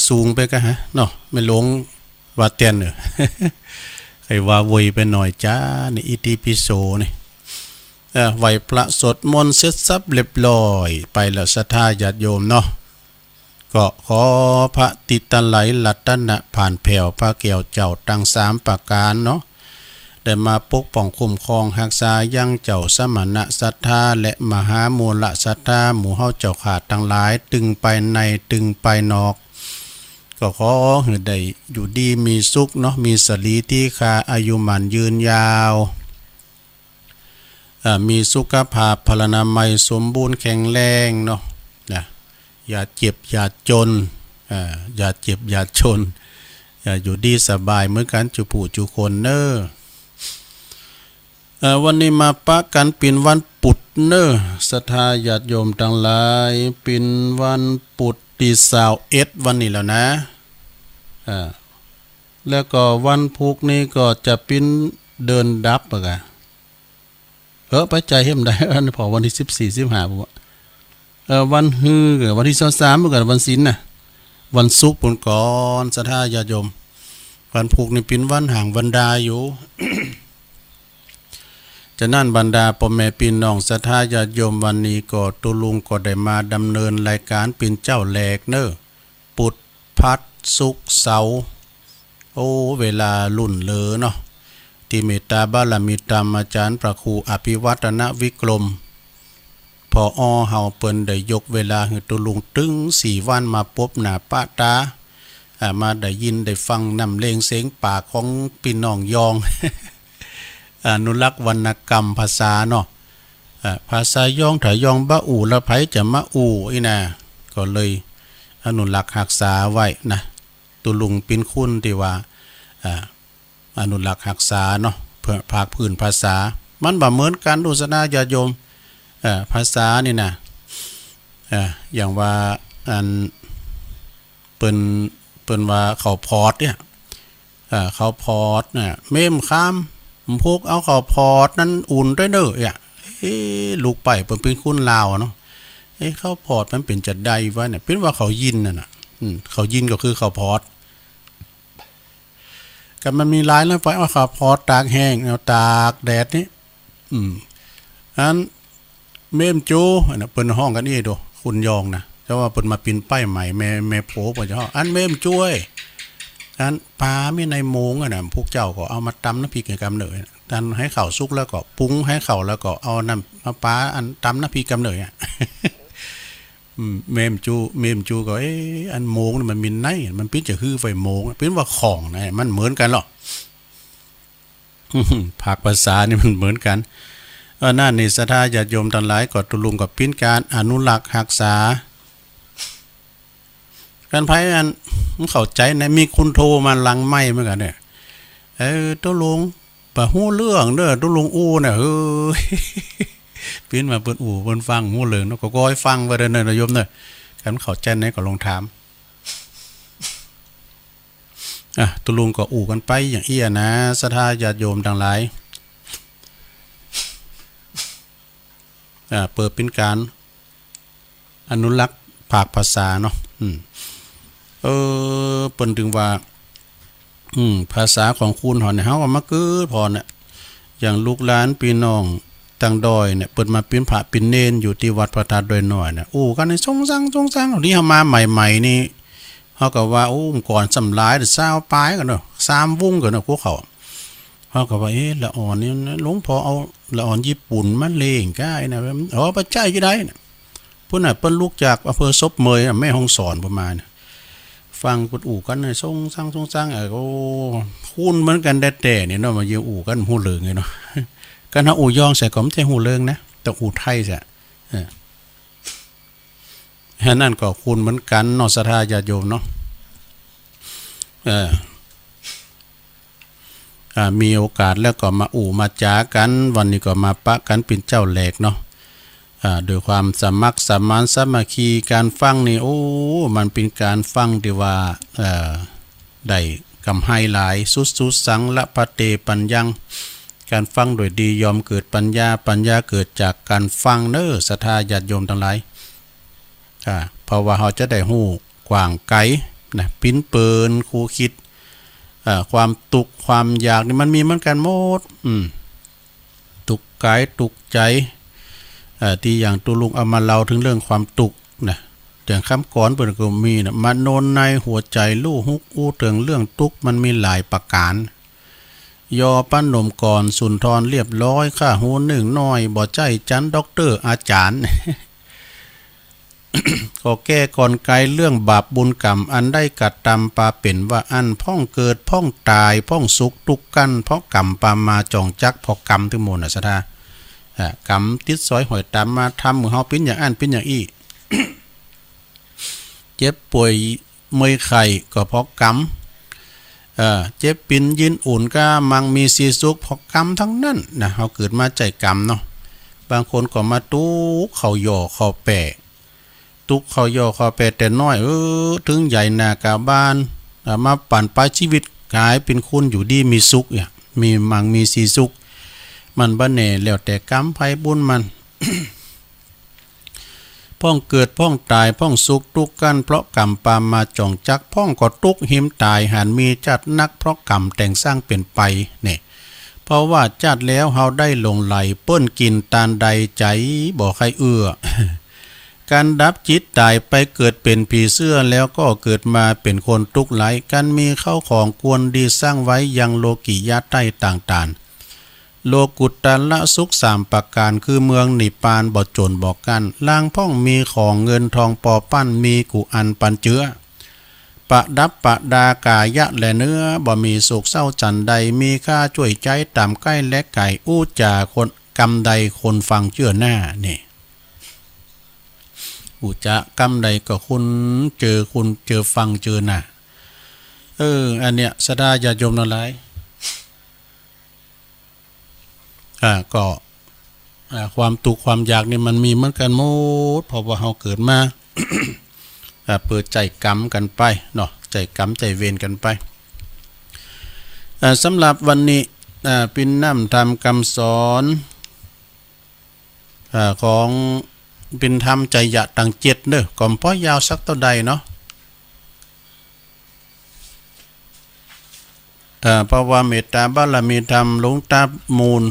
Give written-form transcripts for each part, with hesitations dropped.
สูงไปก็ฮะเนาะไม่ลงว่าเตียนเนอะ ใครว่าวุยไปหน่อยจ้าในอิติปิโสนี่ไหวพระสดมนต์เสร็จสับเรียบร้อยไปแล้วศรัทธาญาติโยมเนาะก็ขอพระติตไหลลัตนะผ่านแผ่วพระเกี่ยวเจ้าตั้ง3ประการเนาะได้มาปกป้องคุ้มครองรักษายังเจ้าสมณะศรัทธาและมหามูลศรัทธาหมู่เฮาเจ้าขาดทั้งหลายตึงไปในตึงไปนอกก็ขอให้ได้อยู่ดีมีสุขเนาะมีสรีที่คาอายุมันยืนยาวมีสุขภาพพลานามัยสมบูรณ์แข็งแรงเนาะนะอย่าเจ็บอย่าจนอย่าเจ็บอย่าจนอย่าอยู่ดีสบายเหมือนกันจุผู้จุคนเนอวันนี้มาปะกันเป็นวันปุดเนอศรัทธาญาติโยมทั้งหลายเป็นวันปุดที่21วันนี้แล้วนะแล้วก็วันพุกนี้ก็จะเป็นเดินดับอะกะไปใจเห็มได้อันพอวันที่14-15บ่วันฮือกับวันที่23บ่กับวันศีลน่ะวันศุกร์ปุ่นก่อนศรัทธาญาติโยมวันพุกนี่เป็นวันห่างวันดาอยู่ จะนั่นบรรดาพ่อแม่พี่น้องศรัทธาญาติโยมวันนี้ก็ตุลุงก็ได้มาดำเนินรายการเป็นเจ้าแหลกเนอปุดพัดสุกเสาเวลาลุ่นเลอเนาะที่เมตตาบารมีธรรมอาจารย์พระครูอภิวัฒนวิกรมพอเฮาเปิ้นได้ยกเวลาให้ตุลุงตึง4วันมาพบหน้าปะตามาได้ยินได้ฟังนำเลงเสียงปากของพี่น้องยอง อนุรักษ์วรรณกรรมภาษาเนาะภาษายองถ้ายองบะอู่ละไผจะมาอู่อีนะก็เลยอนุรักษ์รักษาไว้นะตุลุงเป็นคุณที่ว่าอนุรักษ์รักษาเนาะเพื่อภาคพื้นภาษามันบ่เหมือนกันอุสนาญาติโยมภาษานี่นะอย่างว่าอันเปิ้นว่าเขาพอดเนี่ยเขาพอดน่ะเมมข้ามพวกเอาเขาพอดนั้นอุ่นด้วยเด้อลูกไปเปิ้นเป็นคุณลาวเนาะเขาพอดมันเป็นจัดใดวะเนี่ยเป็นว่าเขายินน่ะนะเขายินก็คือเขาพอดกันมันมีหลายแล้วไปเอาเขาพอดตากแห้งเอาตากแดดนี่อันเมมจูเปิ้นห้องกันนี่ดูคุณยองนะแต่ว่าเปิ้นมาปีนป้ายใหม่แม่โผบ่จะอันเมมจ้วยอันปลามีในโมงน่ะพวกเจ้าก็เอามาตำน้ำพริกกำเนิดตันให้ข้าวสุกแล้วก็ปรุงให้ข้าวแล้วก็เอาน้ำมาปลาอันตำน้ำพริกกำเนิดเมมจูก็อันโมงมันมีไนมันเป็นจะคือไฟโมงเป็นว่าของนะมันเหมือนกันหรอ ภาคภาษานี่มันเหมือนกันนั่นนี่ศรัทธาญาติโยมทั้งหลายก็ตุลุงกับปิ้นการอนุรักษ์รักษาการไผอันเข้าใจนะมีคุณโทรมาลังไม้เหมือนกันเนี่ยตุลุงบ่ฮู้เรื่องเด้อตุลุงอู้น่ะปิ้นมาเปิ้นอู้เปิ้นฟังฮู้เรื่องเนาะก็ให้ฟังไว้เด้อนะโยมเด้อคันเข้าใจไหนก็ลองถามตุลุงก็อู้กันไปอย่างเอี้ยนะศรัทธาญาติโยมทั้งหลายเปิดเป็นการอนุรักษ์ภาคภาษาเนาะเปิ้นถึงว่าภาษาของคุณหอเนี่ยเฮาก็มาเกิดพอเนี่ยอย่างลูกหลานพี่น้องต่างดอยเนี่ยเปิดมาเป็นพระเป็นเนนอยู่ที่วัดพระธาตุดอยน้อยเนี่ยกันในทรงสังนี่เฮามาใหม่ๆนี่เฮาก็ว่าก่อนสำหลายแต่20ปลายกันเนาะ3วงกันเนาะพวกเขาเฮาก็ว่าละอ่อนนี่หลวงพ่อเอาละอ่อนญี่ปุ่นมาเลงก้ายนะปัจจัยอยู่ได้น่ะพุ่นน่ะเปิ้นลูกจากอำเภอซบเมยแม่ฮ่องสอนประมาณฟังกุดอู่กันทรงสร้างคุ้นเหมือนกันแต่เนี่ยเนาะมาเยี่ยอู่กันหูเลิงไงเนาะกันถ้าอู่ยองใส่ก็ไม่ใช่หูเลิงนะแต่อู่ไทยจ้ะนั่นก็คุ้นเหมือนกันเนาะศรัทธาญาติโยมเนาะมีโอกาสแล้วก็มาอู่มาจากันวันนี้ก็มาปะกันเป็นเจ้าแหลกเนาะโดยความสมัครสมานสามัคคีการฟังนี่มันเป็นการฟังที่ว่าได้กำไฮหลายสุดสังละพะเตปัญญังการฟังโดยดียอมเกิดปัญญาเกิดจากการฟังเน้อศรัทธาญาติโยมทั้งหลายเพราะว่าเราจะได้ฮู้กว้างไกล นะปิ้นเปินครูคิดความตุกความอยากนี่มันมีเหมือนกันหมดตุกกายตุกใจที่อย่างตุลุงเอามาเล่าถึงเรื่องความตุกนะอย่างคำก่อนเปิดก็มีนะมาโนนในหัวใจลู่ฮุกอู้เตืองเรื่องตุกมันมีหลายประการยอปั้นนมก่อนสุนทรเรียบร้อยข้าหูหนึ่งน้อยบ่ใจจันด็อกเตอร์อาจารย์ ก็แก้ก่อนไกลเรื่องบาปบุญกรรมอันได้กัดตำปาเป็นว่าอันพ่องเกิดพ่องตายพ่องสุขตุกกันเพราะกรรมปามาจ่องจักเพราะกรรมทั้งหมดนะสถากรรมติดซอยหอยตามมาทำมือเฮาเป็นอย่างอันเป็นอย่างอี้ เจ็บป่วยเมื่อยไข้ก็เพราะกรรมเจ็บปินยินอุ่นก็มังมีสีสุขเพราะกรรมทั้งนั้นนะเฮาเกิดมาใจกรรมเนาะบางคนก็มาตู้เขาหย่อเขาแปะตุกเขาย่อเขาแปดแต่น้อยถึงใหญ่นากาบ้านมาปั่นปลายชีวิตกลายเป็นคนอยู่ดีมีสุขเนี่ยมีมังมีสีสุขมันบ่แน่แล้วแต่กรรมไผบุญมัน พ่องเกิดพ่องตายพ่องสุขทุกข์กันเพราะกรรมปามมาจ่องจักพ่องก็ทุกข์หิมตายหันมีจัดนักเพราะกรรมแต่งสร้างเป็นไปเนี่ยเพราะว่าจัดแล้วเฮาได้ลงไหลเปิ้นกินตานใดใจบ่ใครเอื้อ การดับจิตตายไปเกิดเป็นผีเสื้อแล้วก็เกิดมาเป็นคนทุกข์ไหลการมีเข้าของกวนดีสร้างไว้ยังโลกิยะใต้ต่างๆโลกุตตละสุข3ประการคือเมืองนิพพานบ่จนบ่กันล่างพ่องมีของเงินทองปอปั้นมีกุอันปันเจือประดับประดากายะและเนื้อบ่มีโศกเศร้าจันใดมีค่าช่วยใจตามใกล้และไก่อู้จ่าคนกำใดคนฟังเชื่อหน้านี่อุจะกำใดก็คุณเจอฟังเจอหน้าอันเนี้ยสดาญาโยมนั่นหลายก็ความตุกความอยากนี่มันมีเหมือนกันหมดเพราะว่าเฮาเกิดมา เปิดใจกรรมกันไปเนาะใจกรรมใจเวรกันไปสำหรับวันนี้ปินน้ำทำคำสอนของปินทำใจยะต่างเจ็ดเด้อก่อมพ่อยาวสักเท่าใดเนาะเพราะว่าเมตตาบารมีธรรมหลวงตามูล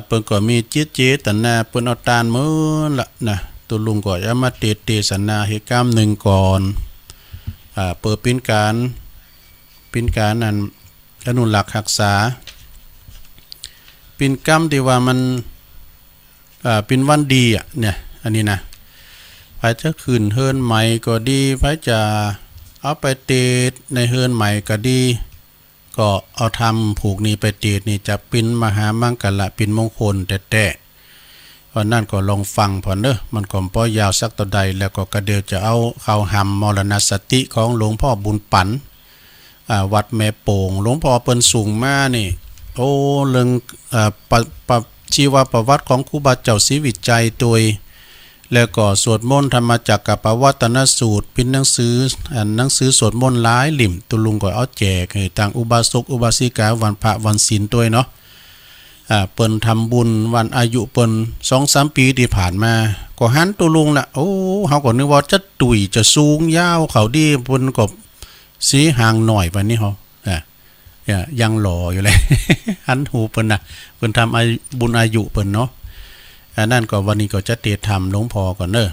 เปิ้นก็มีจิตเจตนาเปิ้นเอาตานมื้อละนะตุลุงก็จะมาเตศนาเหตุการณ์หนึ่งก่อนเปิดเป็นการนั้นอนุรักษ์รักษาเป็นกรรมที่ว่ามันเป็นวันดีอ่ะเนี่ยอันนี้นะไผจะขึ้นเฮิรนใหม่ก็ดีไผจะเอาไปเตศในเฮิรนใหม่ก็ดีก็เอาทำผูกนี้ไปเตศนี่จะเป็นมหามังกละเป็นมงคลแต่วันนั้นก็ลองฟังพอเนอะมันก็พอยาวสักต่อใดแล้วก็กระเดียวจะเอาเข้าหำมรณสติของหลวงพ่อบุญปันวัดแม่โป่งหลวงพ่อเปิ้นสูงมานี่โอ้เรื่องชีวประวัติของครูบาเจ้าศรีวิจัยตัวแล้วก็สวดมนต์ธรรมจักรกับปวัตนสูตรเป็นหนังสือสวดมนต์หลายหลิ่มตุลุงก็เอาแจกให้ทางอุบาสกอุบาสิกาวันพระวันศีลตัวเนาะเปิ้นทำบุญวันอายุเปิ้น 2-3 ปีที่ผ่านมาก็หันตุลุงน่ะโอ้เฮาก็นึกว่าจะตุ๋ยจะสูงยาวเขาดีเปิ้นก็สีห่างหน่อยวันนี้เฮายังหล่ออยู่เลย หันหูเปิ้นน่ะเปิ้นทำบุญอายุเปิ้นเนาะนั่นก็วันนี้ก็จะเตธรรมหลวงพ่อก่อนเด้อ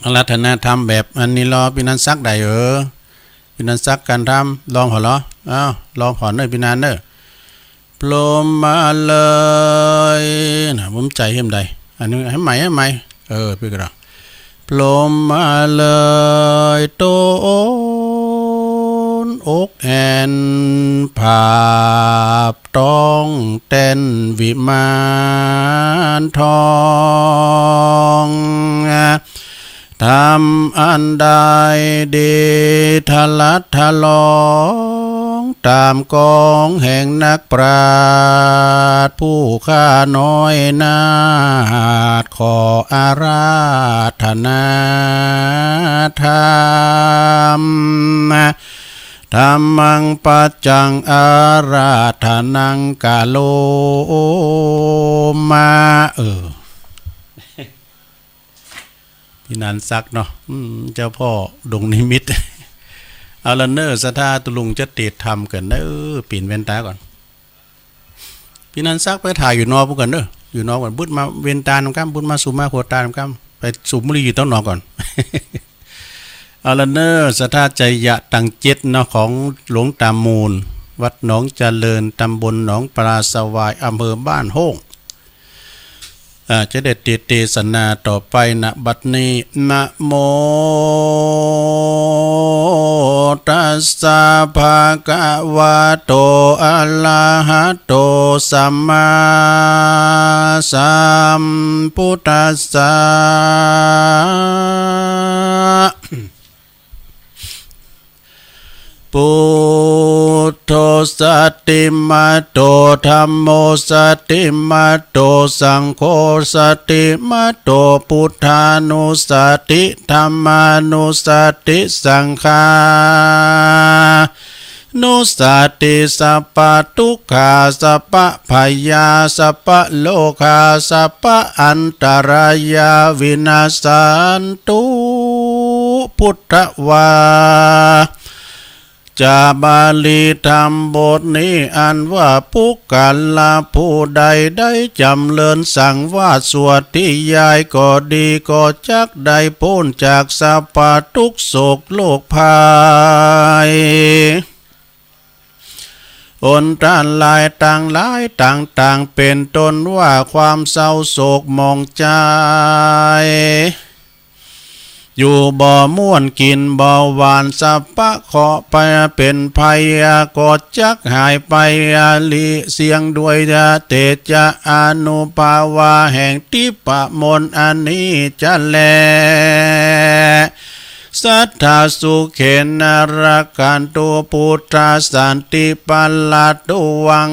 อาราธนาธรรมแบบอันนี้รอพี่นันซักได้พี่นันซักการทำลองหรอลองหอนเด้อพี่นันเด้อปลมมาเลยนะผมใจเห็นใดอันนี้ให้ใหม่พี่กระปลมมาเลยโตนอกแอนภาพต้องเต้นวิมานทองทำอันใดเดทลัดทลองตามกองแห่งนักปราชญ์ผู้ข้าน้อยนาถขออาราธนาธรรมธรรมังปัจจังอาราธนังกาโลมาพี่นันซักเนาะเจ้าพ่อดงนิมิต เอาละเนอร์สถาตุลุงจะติดทำกันเนอปีนเว้นตาก่อนพี่นันซักไปถ่ายอยู่นอพวกกันเนออยู่นอก่อนบุดมาเว้นตาน้ำกั้มบุดมาสูบมาขวดตาน้ำกั้มไปสูบบุหรี่อยู่ต้องนอก่อน เอาละเนอร์สถาใจยะตังเจ็ดเนาะของหลวงตามูลวัดหนองเจริญตำบลหนองปลาสวายอำเภอบ้านโฮ่งจะได้เทศนาต่อไปนะบัดนี้นะโมตัสสะภะคะวะโตอะระหะโตสัมมาสัมพุทธัสสะพุทโธสัตติมาโตธัมโมสัตติมาโตสังโฆสัตติมาโตพุทธานุสัตติธัมมานุสัตติสังฆานุสัตติสัพพทุกขาสัพพพยาสัพพโลกาสัพพอันตรายาวินาสันตุพุทธวาจาบาลีธรรมบทนี้อันว่าผู้กันละผู้ใดได้จำเริญสั่งว่าสวดที่ยายก็ดีก็จักได้พ้นจากสัพพทุกโศกโลกภัยอนท่านหลายต่างเป็นต้นว่าความเศร้าโศกมองใจอยู่บ่ม่วนกินบ่หวานสัพพะขอไปเป็นภัยกอดจักหายไปลิเสียงด้วยเตจาอนุภาวาแห่งทิปะมนอันนี้จะแลสัทธาสุเขนรกันตุพุทธสันติปัลลตุวัง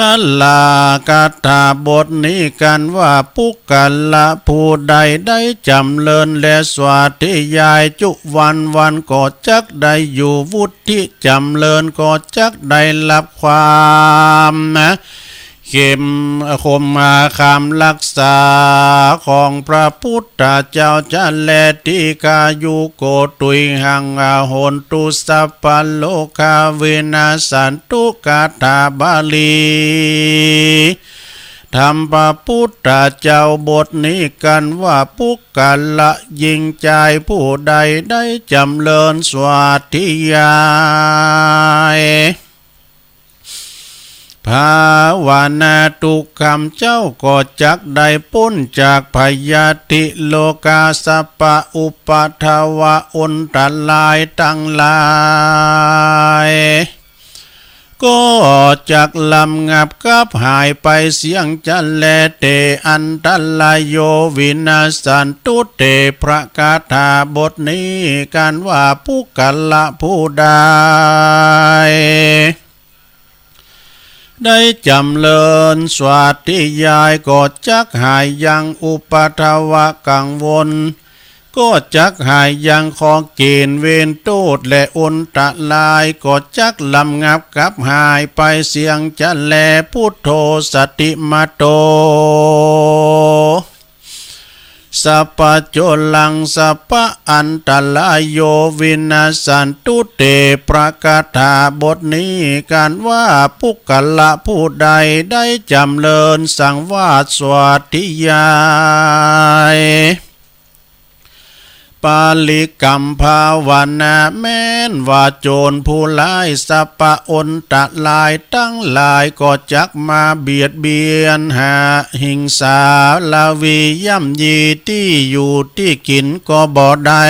ทัลลากาถาบทนี้กันว่าปุกกันละผู้ใดได้จำเริญและสวาธิยายจุวันก็จักได้อยู่วุฒิจำเริญก็จักได้รับความเข้มคมคำรักษาของพระพุทธเจ้าจะแลที่กายุโกตุยหังโหนตุสัพพโลกาเวนัสันตุกาถาบาลีธรรมพระพุทธเจ้าบทนี้กันว่าปุกกะละยิงใจผู้ใดได้จำเริญสวาธิยายภาวนาทุกคำเจ้าก็จักได้พ้นจากพยาธิโลกาสัพพะอุปาทวะอุนตรายตั้งหลายก็จักลำงับกับหายไปเสียงจันแลเตอันตลายโยวินาสันตุเตพระคาถาบทนี้กันว่าผู้กัลละผู้ใดได้จำเริญสวาธิยายก็จักหายยังอุปาทวะกังวลก็จักหายยังของเกณฑ์เวรโทษและอุนตะลายก็จักลำงับกับหายไปเสียงจะแลพุทโธสติมาโตสัพพะโจลังสัพพะอันตรายโยวินาสันตุเตประกาถาบทนี้การว่าปุกกะละผู้ใดได้จำเริญสังวาสสวัสดิยายปาลิกัมภาวนาแม้นว่าโจรผู้ลายสัพพะอนตะลายตั้งหลายก็จักมาเบียดเบียนหาหิงสาลาวีย่ำยีที่อยู่ที่กินก็บ่ได้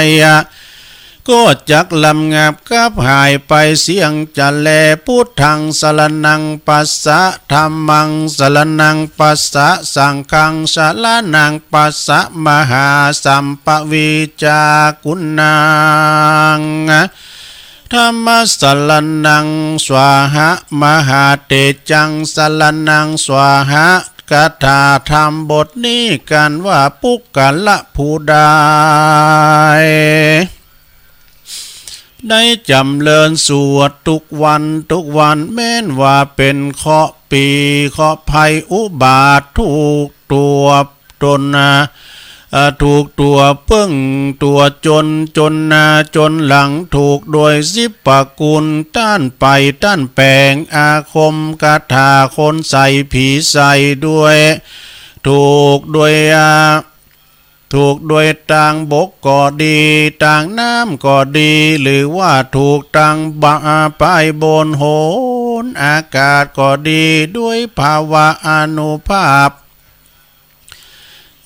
ก็จักลำงับกับหายไปเสียงจะแลพุทธังสรณังปัสสะธัมมังสรณังปัสสะสังฆังสรณังปัสสะมหาสัมปวิจากุณังธรรมสรณังสวาหะมหาเตจังสรณังสวาหะคาถาธรรมบทนี้กันว่าปุกกะละผู้ใดได้จำเริญสวดทุกวันแม้นว่าเป็นเคราะห์ปีเคราะห์ภัยอุบาททุกตัวตน ถูกตัวเพิ่งตัวจนจนนาจนหลังถูกโดยสิบปกุลต้านไปต้านแปลงอาคมกาถาคนใส่ผีใส่ด้วยถูกด้วยต่างบกก็ดีต่างน้ำก็ดีหรือว่าถูกต่างบ่าไปบนโหนอากาศก็ดีด้วยภาวะอนุภาพ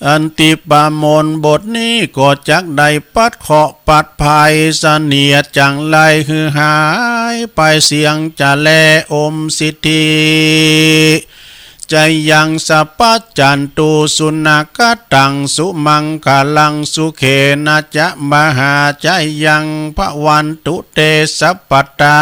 อันติปามนบทนี้ก็จักได้ปัดเคาะปัดภัยเสนียดจังไรคือหายไปเสียงจะแลอมสิทธิใจยังสัพจันตุสุนักตังสุมังคลังสุเขนะจะมหาใจยังพระวันตุเตสัพปตา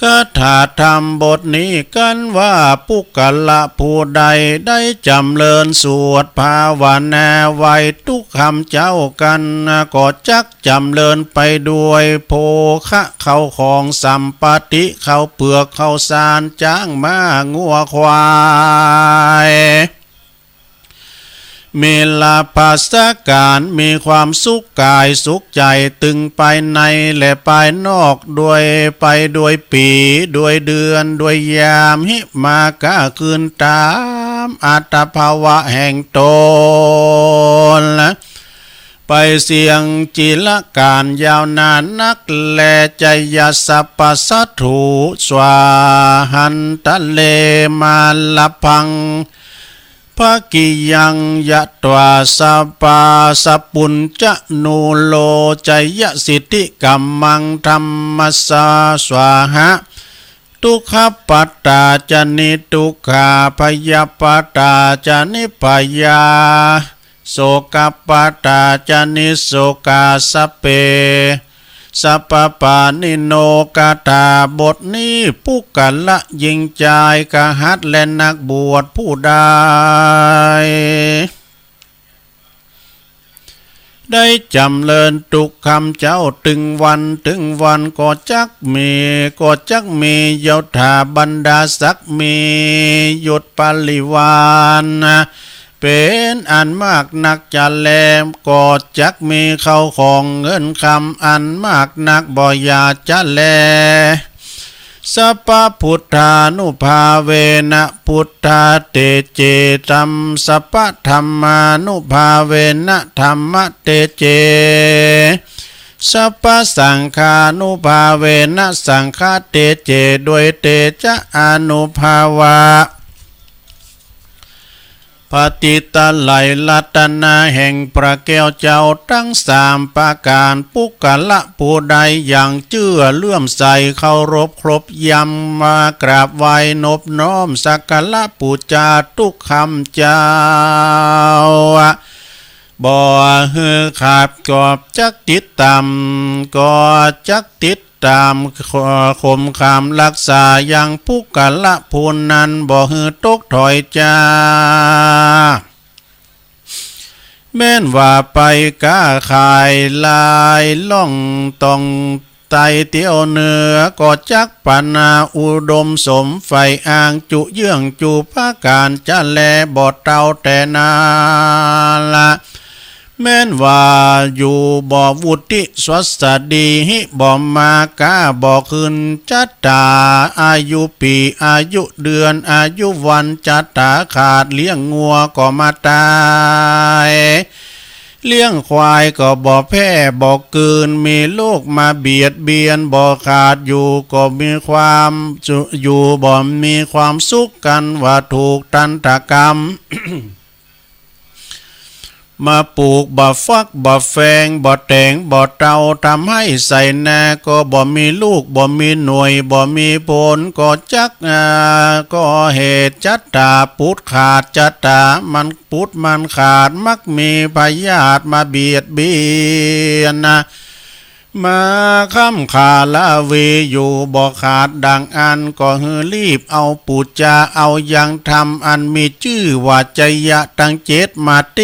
คาถาธรรมบทนี้กันว่าปุกละผู้ใดได้จำเริญสวดภาวนาไว้ทุกคำเจ้ากันก็จักจำเริญไปด้วยโภคะเข้าของสัมปติเข้าเปลือกเข้าสารจ้างม้างัวควายมีลาภาสการมีความสุขกายสุขใจตึงไปในและไปนอกด้วยปีด้วยเดือนด้วยยามหิมากะคืนตามอัตภาวะแห่งตนไปเสียงจิลการยาวนานนักแลใจยสัพพสัตถุสวาหันตะเลมาลพังภากิยังยะตวาสัปปาสปุญจะนูโลใจยสิทธิกัมมังธรรมสาสวาหะทุกขปัตตาจนิทุกขาพยาปัตตาจนิพยาโสกปัตตาจนิโสกาสเปสัพพปานิโนกาถาบทนี้ผู้กัลละยิงใจกะหัดและนักบวชผู้ใดได้จำเริญทุกคำเจ้าถึงวันก็จักมีโยธาบรรดาศักมียศปริวารเป็นอันมากนักจะแลมก็จักมีเข้าของเงินคำอันมากนักบ่อยาจะแลสัพพพุทธานุภาเวนะพุทธาเตเจตัมสัพพธรรมานุภาเวนะธรรมเตเจสัพพสังฆานุภาเวนะสังฆเตเจด้วยเตจะอนุภาวะปฏิตะไหลลัตนาแห่งพระแก้วเจ้าทั้งสามประการปุกละผู้ใดอย่างเชื่อเลื่อมใสเคารพครบยำมากราบไหว้นบน้อมสักการะปูชาทุกคำเจ้าบ่ฮือขาดกอบจักติดตามก็จักติดตามคมคำรักษาอย่างผู้กะละพูนนั้นบ่ฮือตกถอยจ้าแม้นว่าไปก้าขายลายล่องต้องไตเตียวเนื้อก็จักปานาอุดมสมไฟอ่างจุเยื่องจูภาการจะแลบ่เต้าแต่นาละแม้นว่าอยู่บ่วุติสวัสดีหิบ่มากาบ่ขึ้นจัตตาอายุปีอายุเดือนอายุวันจัตตาขาดเลี้ยงงัวก็มาตายเลี้ยงควายก็บ่แพ้บ่กืนมีโรคมาเบียดเบียนบ่ขาดอยู่ก็มีความอยู่บ่มีความสุขกันว่าถูกตันตกรรม มาปลูกบ่ฟักบ่แฟงบ่แตงบ่เตาทำให้ใส่นาก็บ่มีลูกบ่มีหน่วยบ่มีผลก็จักก็เหตุจัตตาปุดขาดจัตตามันปุดมันขาดมักมีพยาธิมาเบียดเบียนมาค้ำขาลาเวอยู่บ่ขาดดังอันก็ฮือรีบเอาปูจาเอายังทำอันมีชื่อว่าจยะตั้งเจตมาเ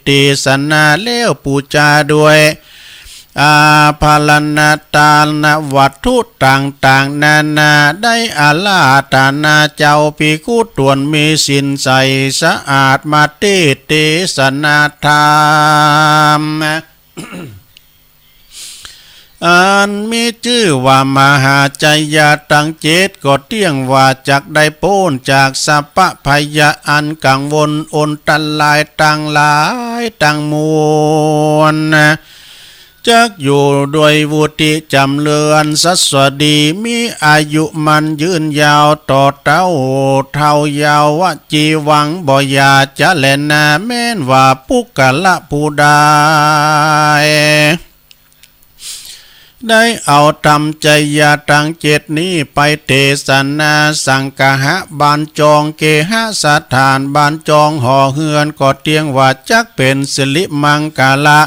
ตสนาแล้วปูจาด้วย อาภาลนาตาลวัตถุต่างๆนานาได้อาลาตานาเจ้าภิกขุตวนมีสินใสสะอาดมาเตสนาธรรม อันมีชื่อว่ามหาใจยาตังเจตก็เตี้ยงว่าจากได้โป้นจากสัพพะพยาอันกังวลอนตันลายตังหลายตังมวลจักอยู่ด้วยวุติจำเลือนสัสวดีมีอายุมันยืนยาวต่อเต้าเท่ายาววจีวังบ่อยาจะแลนาแม้นว่าปุกกะละผู้ใดได้เอาทำใจยาตังเจ็ดนี้ไปเทศนาสังกหะบานจองเกหะสถานบานจองห่อเฮือนก็เตียงว่าจักเป็นสิริมังกาละ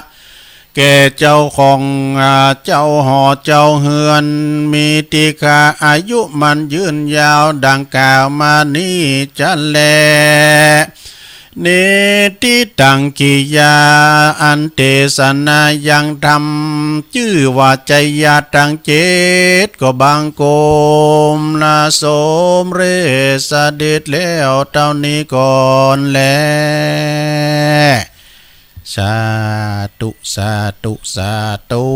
แก่เจ้าของเจ้าห่อเจ้าเฮือนมีติกาอายุมันยืนยาวดังกล่าวมานี้จะแลเนติตังกิยาอันเตสนายังทำชื่อว่าใจยาตังเจตก็บางโกมนาสมเรสเด็จแล้วเท่านี้ก่อนแลสาธุสาธุสาธุ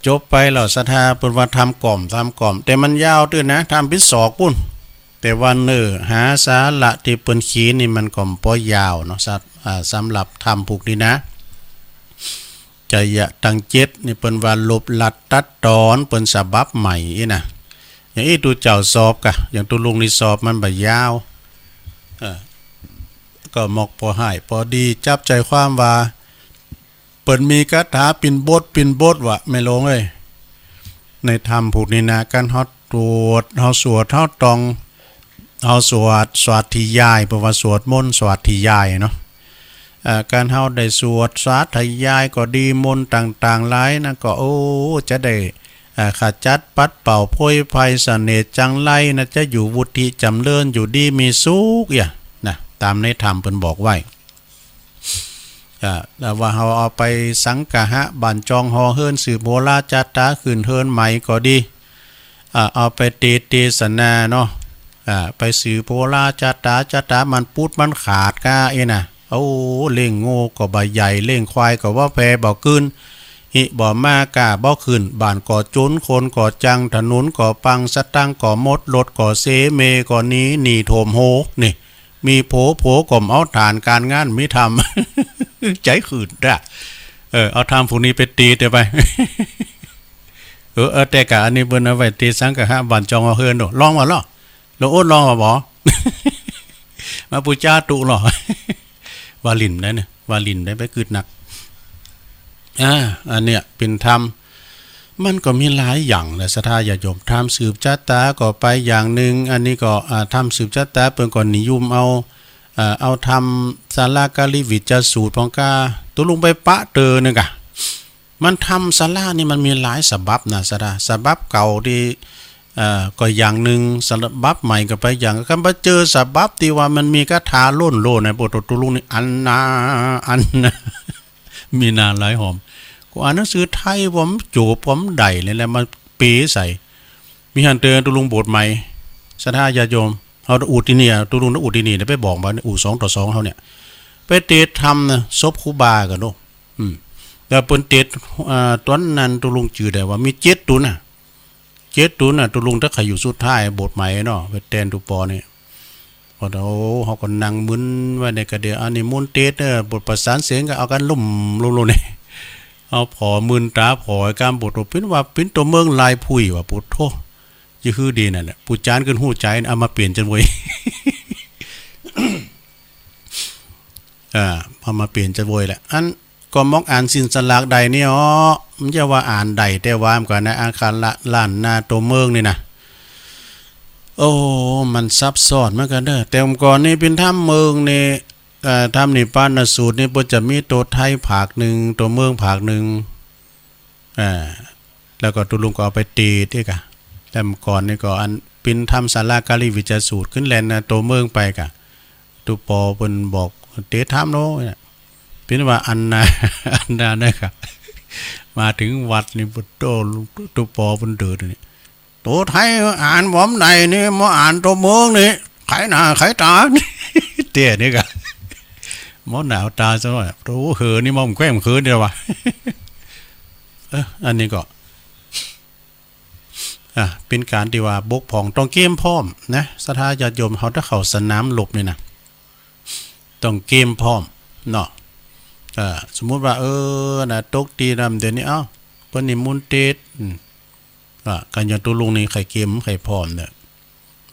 จบไปแล้วศรัทธาปุญวัฒทำกล่อมแต่มันยาวตื้นนะทำพิศอกปุ้นแต่วันหาสาระที่เปิ้นขีนี่มันก็บ่ยาวเนาะสำหรับทำผูกนี่นะใจยะตังเจ็ดนี่เปิ้นว่าลบลัดตัดตอนเปิ้นฉบับใหม่นี่นะอย่างอีตูเจ้าสอบกะอย่างตูลุงนี่สอบมันบ่ยาวก็มอกพอให้พอดีจับใจความว่าเปิ้นมีคาถาปิ่นบทว่าไม่ลงเอ้ยในธรรมผูกนี่นะการฮอดตรวจเฮาสวดเฮาตองเฮาสวดที่ยายเพราะว่าสวดมนต์สวดที่ยายเนาะการเฮาได้สวดสาธยายก็ดีมนต์ต่างๆหลายนะก็จะได้ขจัดปัดเป่าโพยภัยเสน่ห์จังไรนะจะอยู่วุฒิจำเริญอยู่ดีมีสุขอย่านะตามในธรรมเพิ่นบอกไว้แต่ว่าเฮาเอาไปสังกะหะบันจองหอเฮิรนสืบโบราณจัตตาขึ้นเฮิรนใหม่ก็ดีเอาไปเทศนาเนาะไปสืบโบราณจัตตามันพูดมันขาดกะนะเล่งโง่ก็บ่ใหญ่เล่งควายก็ว่าแพบ่ขึ้นหิบ่มากะบ่ขึ้นบ้านก่อจุนคนก่อจังถนนก่อปังสตังก่อมดรถก่อเสเมก่อนี้หนีโถมโหนี่มีโผก่อมเอาฐานการงานไม่ทำ ใจขืนด่ะเอาทำพวกนี้ไปตีเดี๋ยวไป แต่กะอันนี้เบิ่นเอาไว้ตีสังกะหะบันจองเอาเฮือนโดลองว่าล่ะลองลองว่าบ่ มาปูจ้าตุหรอ วาลินได้เนี่ยวาลินได้ไปกึดหนักอันเนี้ยเป็นธรรมมันก็มีหลายอย่างแหละศรัทธาญาติโยมทำสืบชะตาก็ไปอย่างหนึ่งอันนี้ก็ทำสืบชะตาเพิ่นก็นิยมเอาทำศาลากาลิวิจสูตรพองกาตัวลงไปปะเตอนึงกะมันทำศาลานี่มันมีหลายฉบับนะศรัทธาฉบับเก่าที่ก็อย่างหนึ่งฉบับใหม่ก็ไปอย่างกันไปเจอฉบับที่ว่ามันมีคาถาโล่นในบทตัวลุงนี่อันนะมีนาหลายหอมกูอ่านหนังสือไทยผมจูบผมได้เลยแหละมาปีใส่มีหันเตือนตัวลุงบทใหม่ศรัทธาญาติโยมเฮาอุดที่นี่ตัวลุงอุดที่นี่ไปบอกมาอู่2-2เฮาเนี่ยไปเตะทำนะศพครูบากันเนาะแต่เปิ้นเตะตอนนั้นตัวลุงจื่อได้ว่ามี7ตุนน่ะตัวลุงถ้าใครอยู่สุดท้ายบทใหม่เนาะไปแทนตุปอนี่พอเฮาก็นั่งมึนไว้ในกระเดียอันนี้มุนเตะบทประสานเสียงก็เอากันลุ่มนี่เอาผอมืนตาผอการบทเป็นว่าเป็นตัวเมืองลายผุยว่าปุถโธจะคือดีนั่นแหละผู้จานขึ้นหู้ใจเอามาเปลี่ยนจังเว้ย พอมาเปลี่ยนจังเว้ยแหละอันก็มอกอ่านสินสลากใดนี่มันจะว่าอ่านใดแต่ว่ามันก็ในอาคารละล้านนาตัวเมืองนี่นะมันซับซ้อนเหมือนกันเด้อแต่ก่อนนี่เป็นถ้ำเมืองนี่ทำนี่ปานสูตรนี่บ่จะมีตัวไทยภาคหนึ่งตัวเมืองภาคหนึ่งแล้วก็ตุลุงก็เอาไปตีที่กะแต่ก่อนนี่ก็อันปินทำศาลากาลิวิจสูตรขึ้นแลนนะตัวเมืองไปกะตุปอเพิ่นบอกเตะทำโน เป็นว่าอันนาอันนาเนี่ยครับมาถึงวัดนี่ปุตโตตุปอปุนเดือดนี่ตัวไทยอ่านหมอมไหนนี่มาอ่านตัวเมืองนี่ไขหน้าไขตาเตี้ยนี่กันหมอหนาวตาซะหน่อยตัวเหือนี่มอมแกล้มคืนเดียววะอันนี้ก็เป็นการที่ว่าบกผ่องต้องเกมพร้อมนะศรัทธาญาติโยมเขาถ้าเขาสนามหลบนี่นะต้องเกมพร้อมเนาะสมมุติว่านะตกตีนำเดี๋ยวนี้เพิ่นนิมนต์เทศการอย่างตัวลุงนี่ไข่เกมไข่พร้อมเนี่ย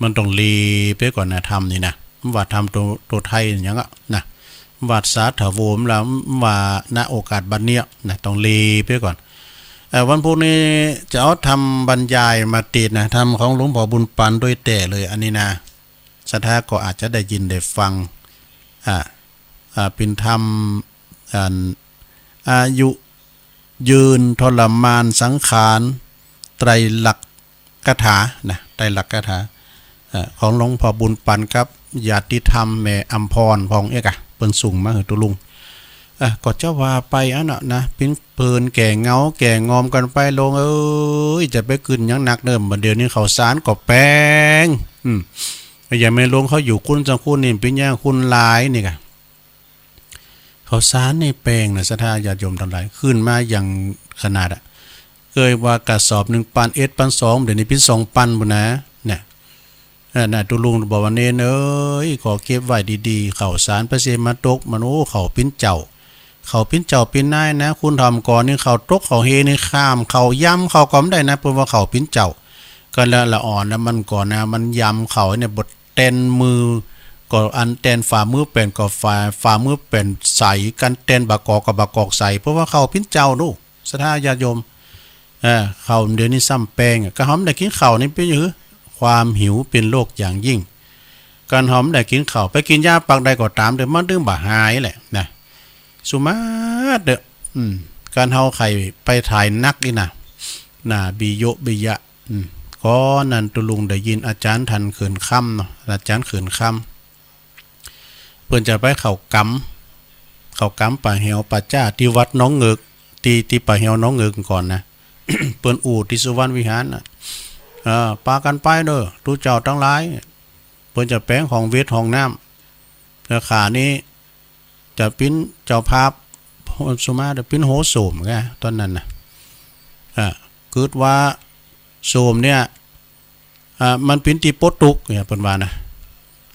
มันต้องรีไปก่อนนะทำนี่นะว่าทำตัวไทยอย่างเงี้ยนะว่าสาถาวรแล้วว่าณโอกาสบัดเนี้ยนะต้องรีไปก่อนวันพรุ่งนี้จะเอาทำบรรยายมาติดนะทำของหลวงพ่อบุญปันด้วยแต่เลยอันนี้นะศรัทธาก็อาจจะได้ยินได้ฟังเป็นธรรมอายุยืนทรมานสังขารไตรลักษณ์คาถานะไตรลักษณ์คาถาของหลวงพ่อบุญปันครับญาติธรรมแม่อัมพรพองเอกเปิ้นสูงมาคือตุลุงก็จะว่าไปนะปิ้นเปินแก่เงาแก่งอมกันไปลงจะไปขึ้นยังหนักเดิมบัดเดี๋ยวนี้เขาสารก็แป้งอย่าไม่ลงเขาอยู่คุณจังคุณนี่เป็นย่างคุณหลายนี่กะเขาสารในแปลงนะศรัทธาญาติโยมทั้งหลายขึ้นมาอย่างขนาดเคยว่ากระสอบ1 ปันปัน 2เดี๋ยวนี้เป็น2 ปันบุนะเนี่ยน่ะตุลุงบอกว่าเน้นขอเก็บไว้ดีๆเขาสารประเสมาตกมันเขาปิ้นเจ้าเขาปิ้นเจ้าปิ้นนายนะคุณทำก่อนนี่เขาตกเขาเฮนี่ข้ามเขาย่ำเขาก็ไม่ได้นะเพราะว่าเขาปิ้นเจ้าก็ละอ่อนนะมันก่อนนะมันย่ำเขาเนี่ยบดเต้นมือก็อันเต้นฝ่ามือเป็นก็ฝ่ามือเป็นใสกันเต้นบากอกกับบากอกใสเพราะว่าเขาปิ้นเจ้าดูศรัทธาญาติโยมเขาเดี๋ยวนี้ซ้ำแป้งก็หอมได้กินข้าวนี่เป็นอยู่ความหิวเป็นโรคอย่างยิ่งการหอมได้กินข้าวไปกินยาปักใดก็ตามเดี๋ยวมันดึงบ่หายแหละนะสุมาเด้อการเฮาไข่ไปถ่ายนักนี่นะบิโยบิยะก็นั่นตุลุงได้ยินอาจารย์ทันเขินค่ำเนาะอาจารย์เขินค่ำเพิ่นจะไปเข้ากำป่าเหี่ยวป่าจ้าที่วัดน้องเงึกที่ป่าเหี่ยวน้องเงึกก่อนนะ เปิ้นอู่ที่สุวรรณวิหารน่ะปากันไปเด้อทุเจ้าทั้งหลายเพิ่นจะแปลงของเวทห้องน้ำราคานี้จะปิ้นเจ้าภาพสุมาจะปิ้นโหโสมแกตอนนั้นน่ะเกิดว่าโสมเนี่ยมันปิ้นที่ปดตุกเนี่ยเพิ่นว่านะ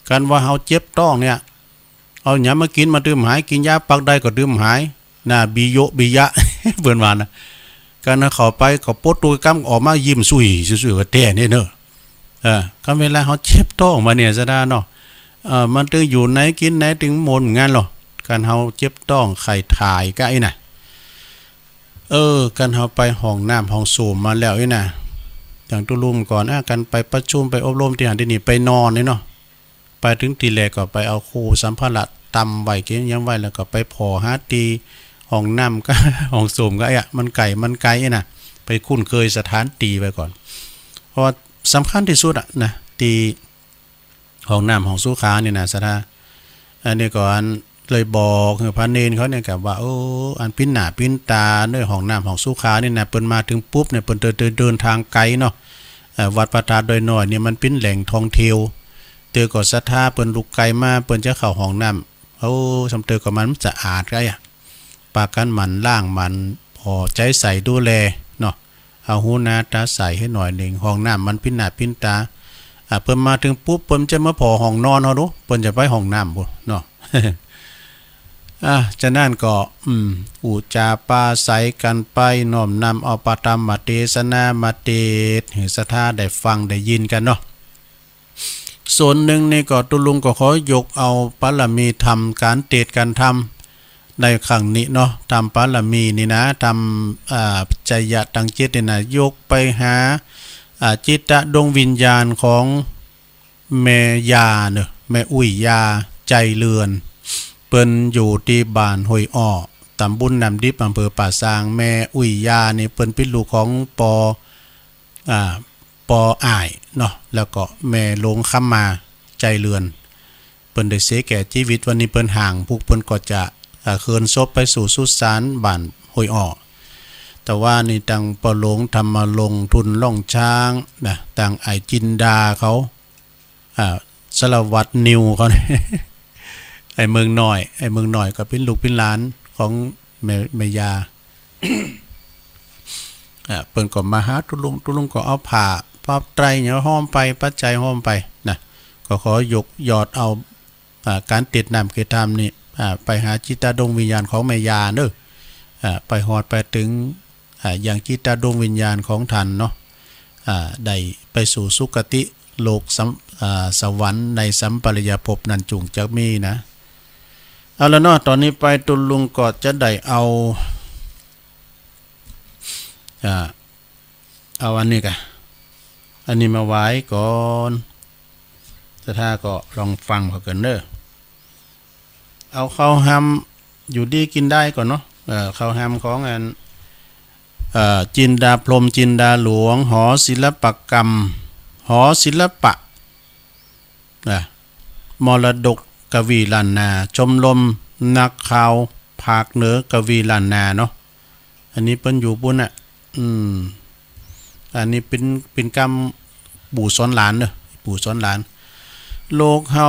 การว่าเฮาเจ็บต้องเนี่ยเอาหยังมากินมาดื่มหายกินยาปักใดก็ดื่มหายบิโยบิยะ เพิ่นว่านะการเข้าไปก็ปดตุกกำออกมายิ้มสุยก็แต้นี่เด้อก็เวลาเฮาเจ็บท้องมาเนี่ยซะดาเนาะมันตึงอยู่ไหนกินไหนถึงหมดงั้นหรอการเฮาเจ็บต้องไข่ถ่ายก็ไอ้น่ะการเฮาไปห้องน้ำห้องสูบมาแล้วไอ้น่ะอย่างตุลุมก่อนกันไปประชุมไปอบรมที่หันที่นี่ไปนอนนี่เนาะไปถึงตีแลก็ไปเอาครูสัมภาระตำไว้เก็บยังไว้แล้วก็ไปพอหาตีห้องน้ำก็ ห้องสูบก็ไอ้มันไกลไอ้น่ะไปคุ้นเคยสถานตีไปก่อนเพราะสำคัญที่สุดนะตีห้องน้ำห้องสุขานี่นะสะท่าอันนี้ก่อนเลยบอกพระเนรเขาเนี่ยกับว่าอันปิ้นหน้าปิ้นตาด้วยห้องน้ำห้องสุขานี่นะเปิ้นมาถึงปุ๊บเนี่ยเปิ้นเดินทางไกลเนาะวัดพระธาตุดอยน้อยเนี่ยมันเป็นแหล่งท่องเที่ยวเตอก็ศรัทธาเปิ้นลุกไกลมาเปิ้นจะเข้าห้องน้ำสำเตอก็มันสะอาดก็ปากกันมันล่างมันพอใจใส่ดูแลเนาะเอาหูนาตาใส่ให้หน่อยหนึ่งห้องน้ำมันปิ้นหน้าปิ้นตาเปิ้นมาถึงปุ๊บเปิ้นจะมาพอห้องนอนเฮาดูเปิ้นจะไปห้องน้ำบ่เนาะ จะนั่นก็อุจาปาใสกันไปน้อมนำเอาปฐมเทศนามาเทศให้ศรัทธาได้ฟังได้ยินกันเนาะส่วนหนึ่งนี่ก็ตุลุงก็ขอยกเอาปรมีธรรมการเทศการธรรมในครั้งนี้เนาะทำปรมีนี่นะทำใจยะตังจิตนี่นะยกไปหาจิตดวงวิญญาณของแม่ยาเนอะแม่อุ้ยยาใจเลือนเปิ้นอยู่ที่บ้านห้วยอ้อตำบลน้ำดิบอำเภอป่าซางแม่อุ้ยยานี่เปิ้นเป็นลูกของปอ้ายเนาะแล้วก็แม่ลงค้ำมาใจเลือนเปิ้นได้เสียแก่ชีวิตวันนี้เปิ้นห่างพวกเปิ้นก็จะ เคินศพไปสู่สุสานบ้านห้วยอ้อแต่ว่านี่ตังปะหลงธรรมลงทุนล่องช้างนะตังไอจินดาเขาสารวัตรนิวเขา ไอเมืองหน่อยก็เป็นลูกเป็นหลานของแม่ยา เปิ้นก็มาหาตุลุงก็เอาผ้าไตรเนี่ยห้อมไปปัจจัยห้อมไปนะก็ขอยกยอดเอาการติดนำเกตามนี่ไปหาจิตดวงวิญญาณของแม่ยาเด้อไปหอดไปถึงอย่างจิตดวงวิญญาณของท่านเนาะได้ไปสู่สุคติโลกสวรรค์ในสัมปริยภพนั้นจุงจักมีนะเอาแล้วเนาะตอนนี้ไปตุลุงก็จะได้เอาอันนี้กันอันนี้มาไว้ก่อนถ้าก็ลองฟังเขากันเด้อเอาข้าวหำอยู่ดีกินได้ก่อนเนาะข้าวหำของอันจินดาพรหมจินดาหลวงหอศิลปกรรมหอศิลปะมรดกกวีล้านนาชมรมนักข่าวภาคเหนือกวีล้านนาเนาะอันนี้เป็นอยู่บุญอันนี้เป็นกรรมปู่สอนหลานเนอะปู่สอนหลานโลกเฮา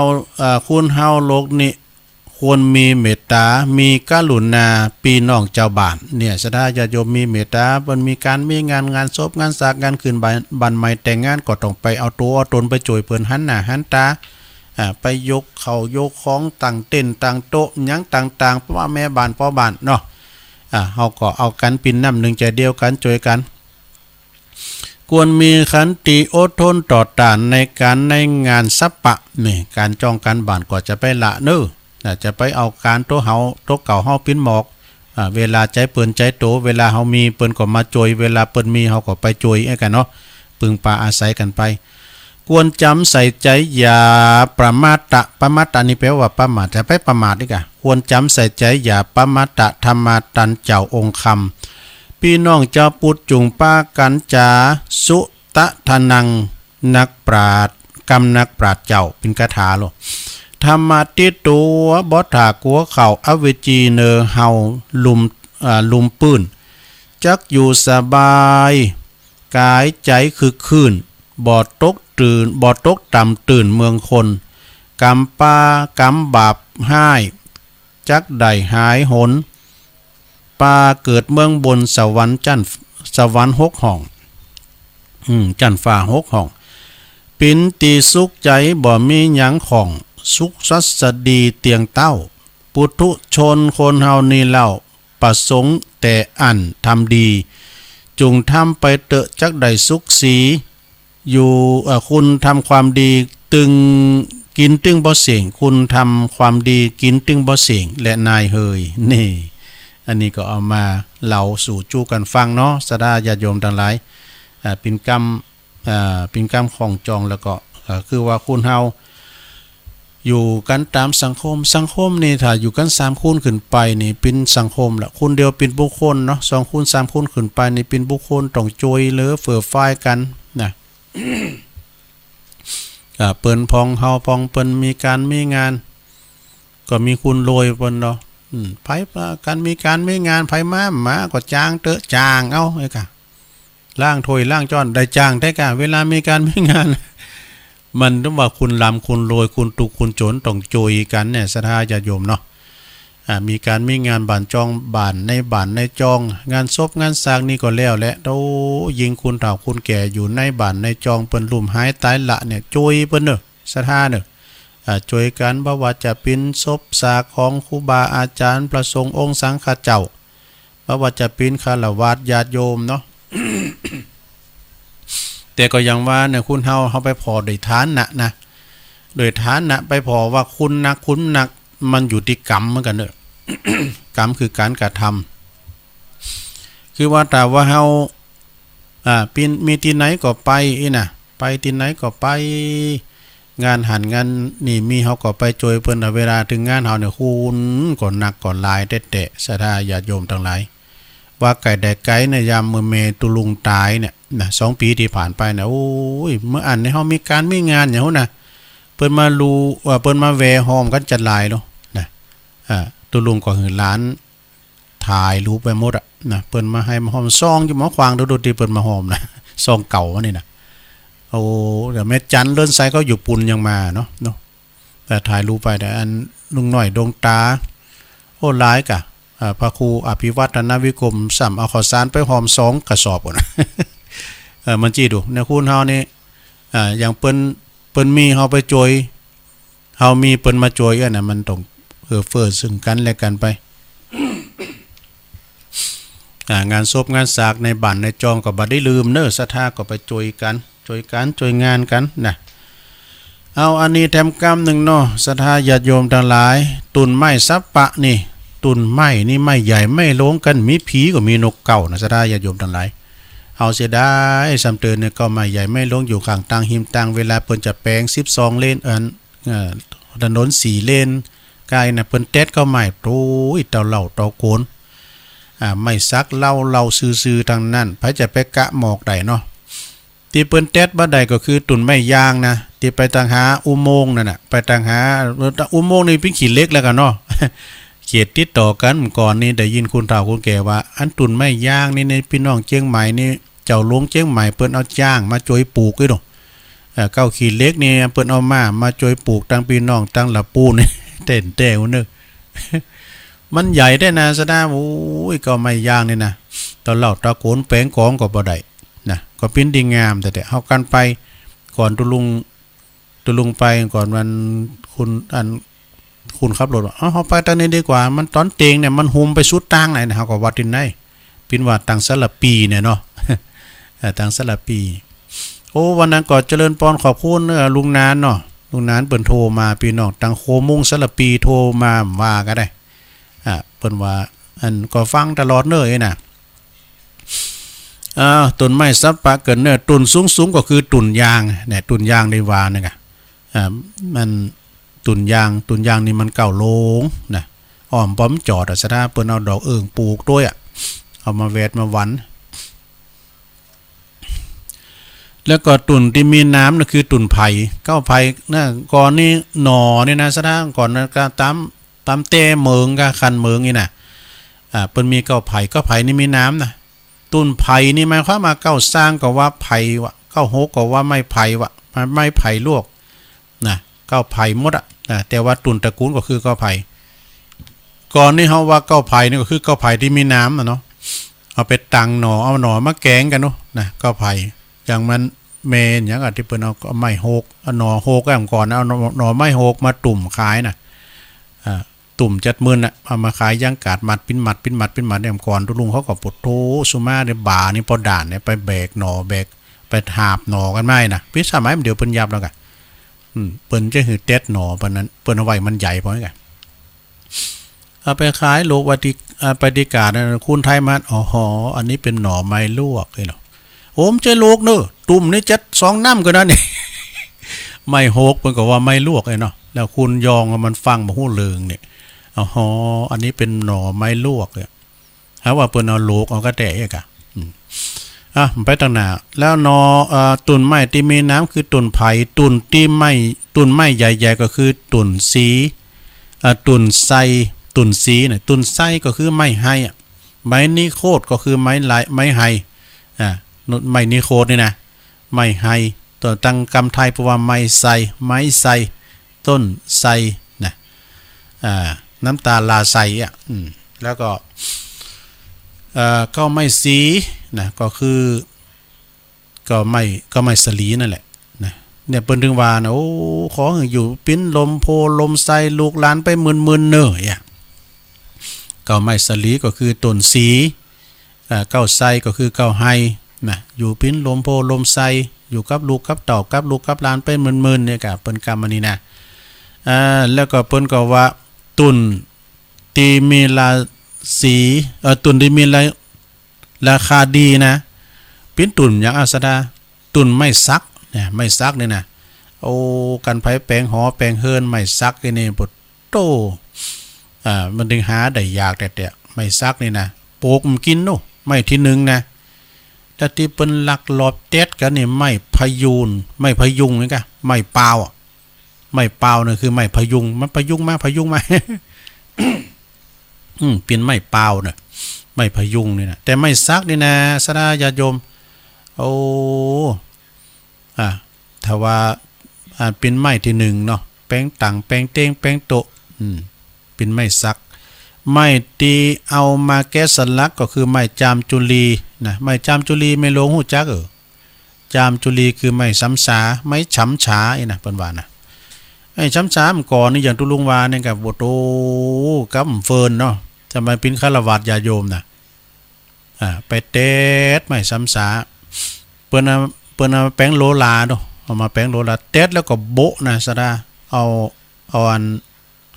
คุณเฮาโลกนี้ควรมีเมตตามีกรุณาพี่น้องเจ้าบ้านเนี่ยศรัทธาญาติโยมมีเมตตามันมีการมีงานศพงานสากงานคืนบันใหม่แต่งงานก็ต้องไปเอาตัวเอาตนไปจ่วยเพิ่นหันหน้าหันตาไปยกเขายกของตั้งเต้นตั้งโต๊ะหยังต่างๆเพราะว่าแม่บ้านพ่อบ้านเนาะเฮาก็เอากันปินน้ำหนึ่งใจเดียวกันจ่วยกันควรมีขันติอดทนต่อต้านในงานสัปปะนี่การจ้องกันบ้านก็จะไปละเน้อจะไปเอาการโตเฮาโตเก่าเฮาปิ้นหมอกเวลาใจเปิ้นใจโตเวลาเฮามีเปิ้นก็มาจอยเวลาเปิ้นมีเฮาก็ไปจอยไอ้กันเนาะปึงปาอาศัยกันไปควรจำใส่ใจอย่าประมาทนี่แปลว่าประมาทจะไปประมาทนี่กะควรจำใส่ใจอย่าประมาทธรรมาตันเจ้าองค์คำพี่น้องเจ้าปุตจุงป้ากันจาสุตะทนังนักปราชญ์กำนักปราชญ์เจ้าเป็นคาถาโลธรรมติตัวบ่ถากัวเข่าอเวจีเนอเฮาลุมปื้นจักอยู่สบายกายใจคือคืนบ่ตกต่ำตื่นเมืองคนกำป้ากำบาปให้จักได้หายหนปาเกิดเมืองบนสวรรค์หกห้องจันฟ้าหกห้องปินตีสุขใจบ่มีหยังของสุขสัสดีเตียงเต้าปุถุชนคนเฮานี่เล่าประสงค์แต่อันทำดีจุงทำไปเตอะจักได้สุขสีอยู่คุณทำความดีตึงกินตึงบ่เสียงคุณทำความดีกินตึงบ่เสียงและนายเฮยนี่อันนี้ก็เอามาเล่าสู่จู้กันฟังเนาะศรัทธาญาติโยมทั้งหลายเป็นกรรมของจองแล้วก็คือว่าคุณเฮาอยู่กันตามสังคมนี่ถ้าอยู่กัน3คนขึ้นไปนี่เป็นสังคมละคนเดียวเป็นบุคคลเนาะ2คน3คนขึ้นไปนี่เป็นบุคคลต้องจอยเหลือเฟือฝ่ายกันนะ เปิ้นพองเฮาพองเปิ้นมีการมีงานก็มีคุณโรยเปิ้นเนาะไผกันมีการมีงานไผมาก็จ้างเตอะจ้างเอาไอ้กะล่างถ้วยล่างจ้อนได้จ้างได้กะเวลามีการมีงาน มันต้องว่าคุณลำคุณโรยคุณตุกคุณโจนต้องโจยกันเนี่ยศรัทธาญาติโยมเนาะมีการมีงานบ้านจองบ้านในจองงานศพงานสร้างนี่ก็แล้วแหละโตยิงคุณเฒ่าคุณแก่อยู่ในบ้านในจองเปิ้นลุ่มหายตายละเนี่ยโจยเปิ้นเด้อศรัทธาเด้อโจยกันบ่ว่าจะเป็นศพสากของครูบาอาจารย์ประสงค์องค์สังฆเจ้าบ่ว่าจะเป็นฆราวาสญาติโยมเนาะ แต่ก็ยังว่าเนี่ยคุณเฮาไปพอโดยฐานะโดยฐานะไปพอว่าคุณนักมันอยู่ที่กรรมเหมือนกันเด้อ กรรมคือการกระทำคือว่าแต่ว่าเฮามีที่ไหนก็ไปน่ะไปที่ไหนก็ไปงานหันงานนี่มีเฮาก็ไปจอยเพิ่นเวลาถึงงานเฮาเนี่ยคุณก็หนักก็หลายเตะศรัทธาญาติโยมทั้งหลายว่าไก่แดกไก่ในยามเมตุลุงตายเนี่ยนะ2 ปีที่ผ่านไปนะโอ้ยเมื่ออันในเฮามีการมีงานอย่างนั้นนะเปิ้นมารู้ว่าเปิ้นมาแวหอมกันจัดหลายเนาะนะ ตุลุงก็หือร้านถ่ายรูปไปหมดอ่ะนะเปิ้นมาให้มาหอมซองอยู่หมอควางดูที่เปิ้นมาหอมนะซองเก่ามานี่นะโอ้เดี๋ยวแม่จันเลื่อนไซก็อยู่ปุ่นยังมาเนาะแต่ถ่ายรูปไปแต่อันลุงหน่อยดวงตาโอ้ร้ายกะพระครูอภิวัฒนวิกรมสัมเอาข้าวสารไปหอม2 กระสอบก่อนนะมันจี้ดูเนี่ยคุณเฮานี่อย่างเปิ้นมีเฮาไปจอยเฮามีเปิ้นมาจอยน่ะมันต้องเฟื่อซึ่งกันและกันไปงานศพงานสากในบ้านในจอมก็บ่ได้ลืมเน้อศรัทธาก็ไปจอยกันจอยงานกันนะเอาอันนี้แถมกรรมหนึ่งเนาะศรัทธาญาติโยมทั้งหลายตุนไม้ซับปะนี่ตุนไม้นี่ไม้ใหญ่ไม่ลงกันมีผีก็มีนกเก่านะศรัทธาญาติโยมทั้งหลายเอาเสียได้สำเตือนเนี่ยก็ไม้ใหญ่ไม่ลงอยู่ข้างต่างหิมต่างเวลาเปิ้นจะแปลง12 เลนถนน4 เลนกายน่ะเปิ้นเต็ดก็ไม้โอ้ยเต่าเหล่าเต่าโกนไม่ซักเล่าซื่อๆทางนั้นไผจะไปกะหมอกได้เนาะที่เปิ้นเต็ดบ่ได้ก็คือตุนไม้ยางนะที่ไปทางหาอุโมงค์นั่นน่ะไปทางหาอุโมงค์นี่เป็นขีดเล็กแล้วกันเนาะ เขตติดต่อกันก่อนนี่ได้ยินคุณเฒ่าคุณแก่ว่าอันตุนไม้ยางนี่ในพี่น้องเชียงใหม่นี่เจ้าหลวงเชียงใหม่เปิ้นเอาจ้างมาช่วยปลูกด้วยเนาะ9 ขีดเล็กนี่เปิ้นเอามาช่วยปลูกตั้งพี่น้องตั้งละปูนี่ เต้นแต้วเด้อ มันใหญ่ได้นะซะนะโอ้ยก็ไม้ยางนี่นะตอนเล่าตะโกนแปลงของก็บ่ได้นะก็เป็นดีงามแต่เฮากันไปก่อนตุลุงไปก่อนวันคุณขับรถเฮาไปทางนี้ดีกว่ามันตอนเตงเนี่ยมันหุมไปสุดทางไหนนะเฮาก็วัดที่ไหนปินว่าตังสละปีเนี่ยเนาะ ตังสละปีโอ้วันนั้นก็เจริญพรขอบคุณลุงนานเนาะลุงนานเปิ้นโทรมาพี่น้องตังโคมุงสละปีโทรมาว่าก็ได้เปิ้นว่าอันก็ฟังตลอดเน้อน่ะต้นไม้ซับปะเกินเนื้อตุนสูงก็คือตุนยางเนี่ยตุนยางได้วานี่กะมันตุนยางนี่มันเก่าโลงนะอ้อมป้อมจอดซะถ้าเปิ้นเอาดอกเอิงปลูกด้วยเอามาแวดมาหวันแล้วก็ตุนที่มีน้ำน่ะคือตุนไผ่เก้าไผ่นะก่อนนี่หน่อนี่นะซะถ้าก่อนก็ตามเต้เมืองก็คันเมืองนี่น่ะเปิ้นมีเก้าไผ่นี่มีน้ำนะตุนไผ่นี่หมายความว่าเก้าสร้างก็ว่าไผ่วะเก้าโหก็ว่าไม้ไผ่วะไม้ไผ่ลวกนะเก้าไผ่หมดอ่ะแต่ว่าตุนตระกูลก็คือเก้าไผ่ก่อนนี่เฮาว่าเก้าไผ่นี่ก็คือเก้าไผ่ที่มีน้ำเนาะเอาไปตังหน่อเอาหน่อมาแกงกันเนาะนะเก้าไผ่อย่างมันเมนอย่างที่เปิ้นเอาไม้โหกเอาหน่อโหกอย่างก่อนเอาหน่อไม้โหกมาตุ่มขายน่ะตุ่ม70,000น่ะเอามาขายย่างกาดมัดปิ้นมัดเนี่ยก่อนลุงเขาก็ปวดโตสุมาในบ่านี่พอด่านเนี่ยไปแบกหน่อแบกไปหาบหน่อกันไม่น่ะพิสมัยมันเดี๋ยวเปิ้นยับแล้วกันเปิ้นจะหือเต็ดหน่อปานนั้นเปิ้นเอาไว้มันใหญ่พอกันเอาไปขายโลกวัติปฏิกาศคุณไทยมันอ๋ออันนี้เป็นหน่อไม้ลวกเลยเนาะโอ้มเจโลกเนอะตุ่มนี่จัด2 น้ำก็นั่นนี่ ไม่โหกเปิ้นก็ว่าไม่ลวกเลยเนาะแล้วคุณยองมันฟังบ่ฮู้เรื่องนี่อ๋ออันนี้เป็นหน่อไม้ลวกเนี่ยหาว่าเปิ้นเอาโลกเอากระแตะอีกไปตั้งหน้าแล้วหน่อตุ่นไม้ที่มีน้ำคือตุ่นไผ่ตุ่นที่ไม่ตุ่นไม้ใหญ่ๆก็คือตุ่นสีตุ่นไซตุ่นสีเนี่ยตุ่นไซก็คือไม้ไฮไม้นิโคดก็คือไม้ลายไม้ไฮไม้นิโคดนี่นะไม้ไฮตัวตั้งคำไทยเพราะว่าไม้ไซต้นไซนะน้ำตาลาไซแล้วก็ไม่สีนะก็คือก็ไม่สลีนั่นแหละนะเนี่ยเปิ้นถึงว่านะโอ้ขออยู่ปิ้นลมโพลมไซลูกหลานไปมึนๆเน้อก็ไม่สลีก็คือต้นสีเก้าไซก็คือเก้าไฮนะอยู่ปิ้นลมโพลมไซอยู่กับลูกกับเต่ากับลูกกับหลานไปมึนๆเนี่ยก็เปิ้นกรรมอันนี้นะแล้วก็เปิ้นก็ว่าตุนที่มีราศีตุนที่มีราคาดีนะเป็นตุนอย่างอาสดาตุนไม่ซักเนี่ยไม่ซักนี่นะโอ้กันไผแปลงหอแปลงเฮินไม่ซักนี่ปดโตมันดึงหาได้ยากแต่ไม่ซักนี่นะโปกมันกินโน่ไม่ที่1นะแต่ที่เปิ้นลักลอบเต็ดกันนี่ไม่พยุงนี่กะไม่เปล่าไม่เปล่านี่คือไม่พยุงมันพยุงมา เป็นไม้เปล่าน่ะไม้พยุงนี่นะแต่ไม้ซักนี่นะสดาญาติโยมโอ้ถ้าว่าเป็นไม้ที่หนึ่งเนาะแป้งตังแป้งเต้งแป้งโตเป็นไม้ซักไม้ตีเอามาแกะสลักก็คือไม้จามจุลีนะไม้จามจุลีไม่ลงหูจักจามจุลีคือไม้ซ้ำสาไม้ช้ำฉาไอ้นะเปิ้นว่านะไอ้ช้ำฉามันก่อนนี่อย่างตุลุงวาเนี่ยกับโบโตกับเฟิร์นเนาะทำไมเป็นฆราวาสญาโยมนะไปเตดไม้ซ้ำสาเปิ้นเอาแป้งโลลาเนาะเอามาแป้งโลลาเตดแล้วก็โบะนะสดาเอาอัน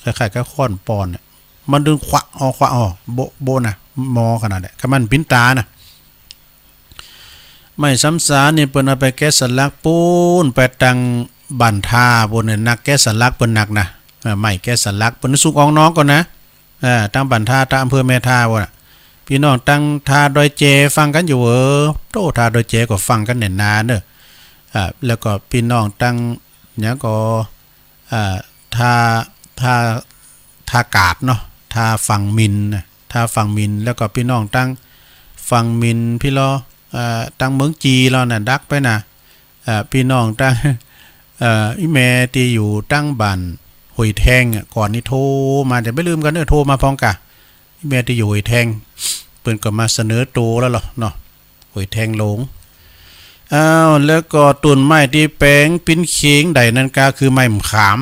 คล้ายๆกับค้อนปอนเนี่ยมันดึงขวะออกโบนะมอขนาดนี้ก็มันปิ้นตานะไม่ซ้ำสานี่เปิ้นเอาไปแกะสลักปูนไปตังบันทาบนเนี่ยนักแกะสลักเปิ้นหนักนะไม่แกะสลักเปิ้นสุกอองน้องก่อนนะตั้งบันทาตั้งอำเภอแม่ทาบ่น่ะพี่น้องตั้งทาดอยเจฟังกันอยู่โตทาดอยเจก็ฟังกันแน่นนานเด้อแล้วก็พี่น้องตั้งหยังก็ทากาดเนาะทาฝั่งมินนะทาฝั่งมินแล้วก็พี่น้องตั้งฝั่งมินพี่ล้อตั้งเมืองจีเราน่ะดักไปนะพี่น้องตั้งอีแม่ที่อยู่ตั้งบ้านหอยแทงก่อนนี้โทรมาแต่ไม่ลืมกันโทรมาพร้อมกะอีแม่ที่อยู่หอยแทงเปิ้นก็มาเสนอโตแล้วเนาะหอยแทงหลงแล้วก็ต้นไม้ที่แปลงปิ้นเคียงใดนั่นก็คือไม้มะขาม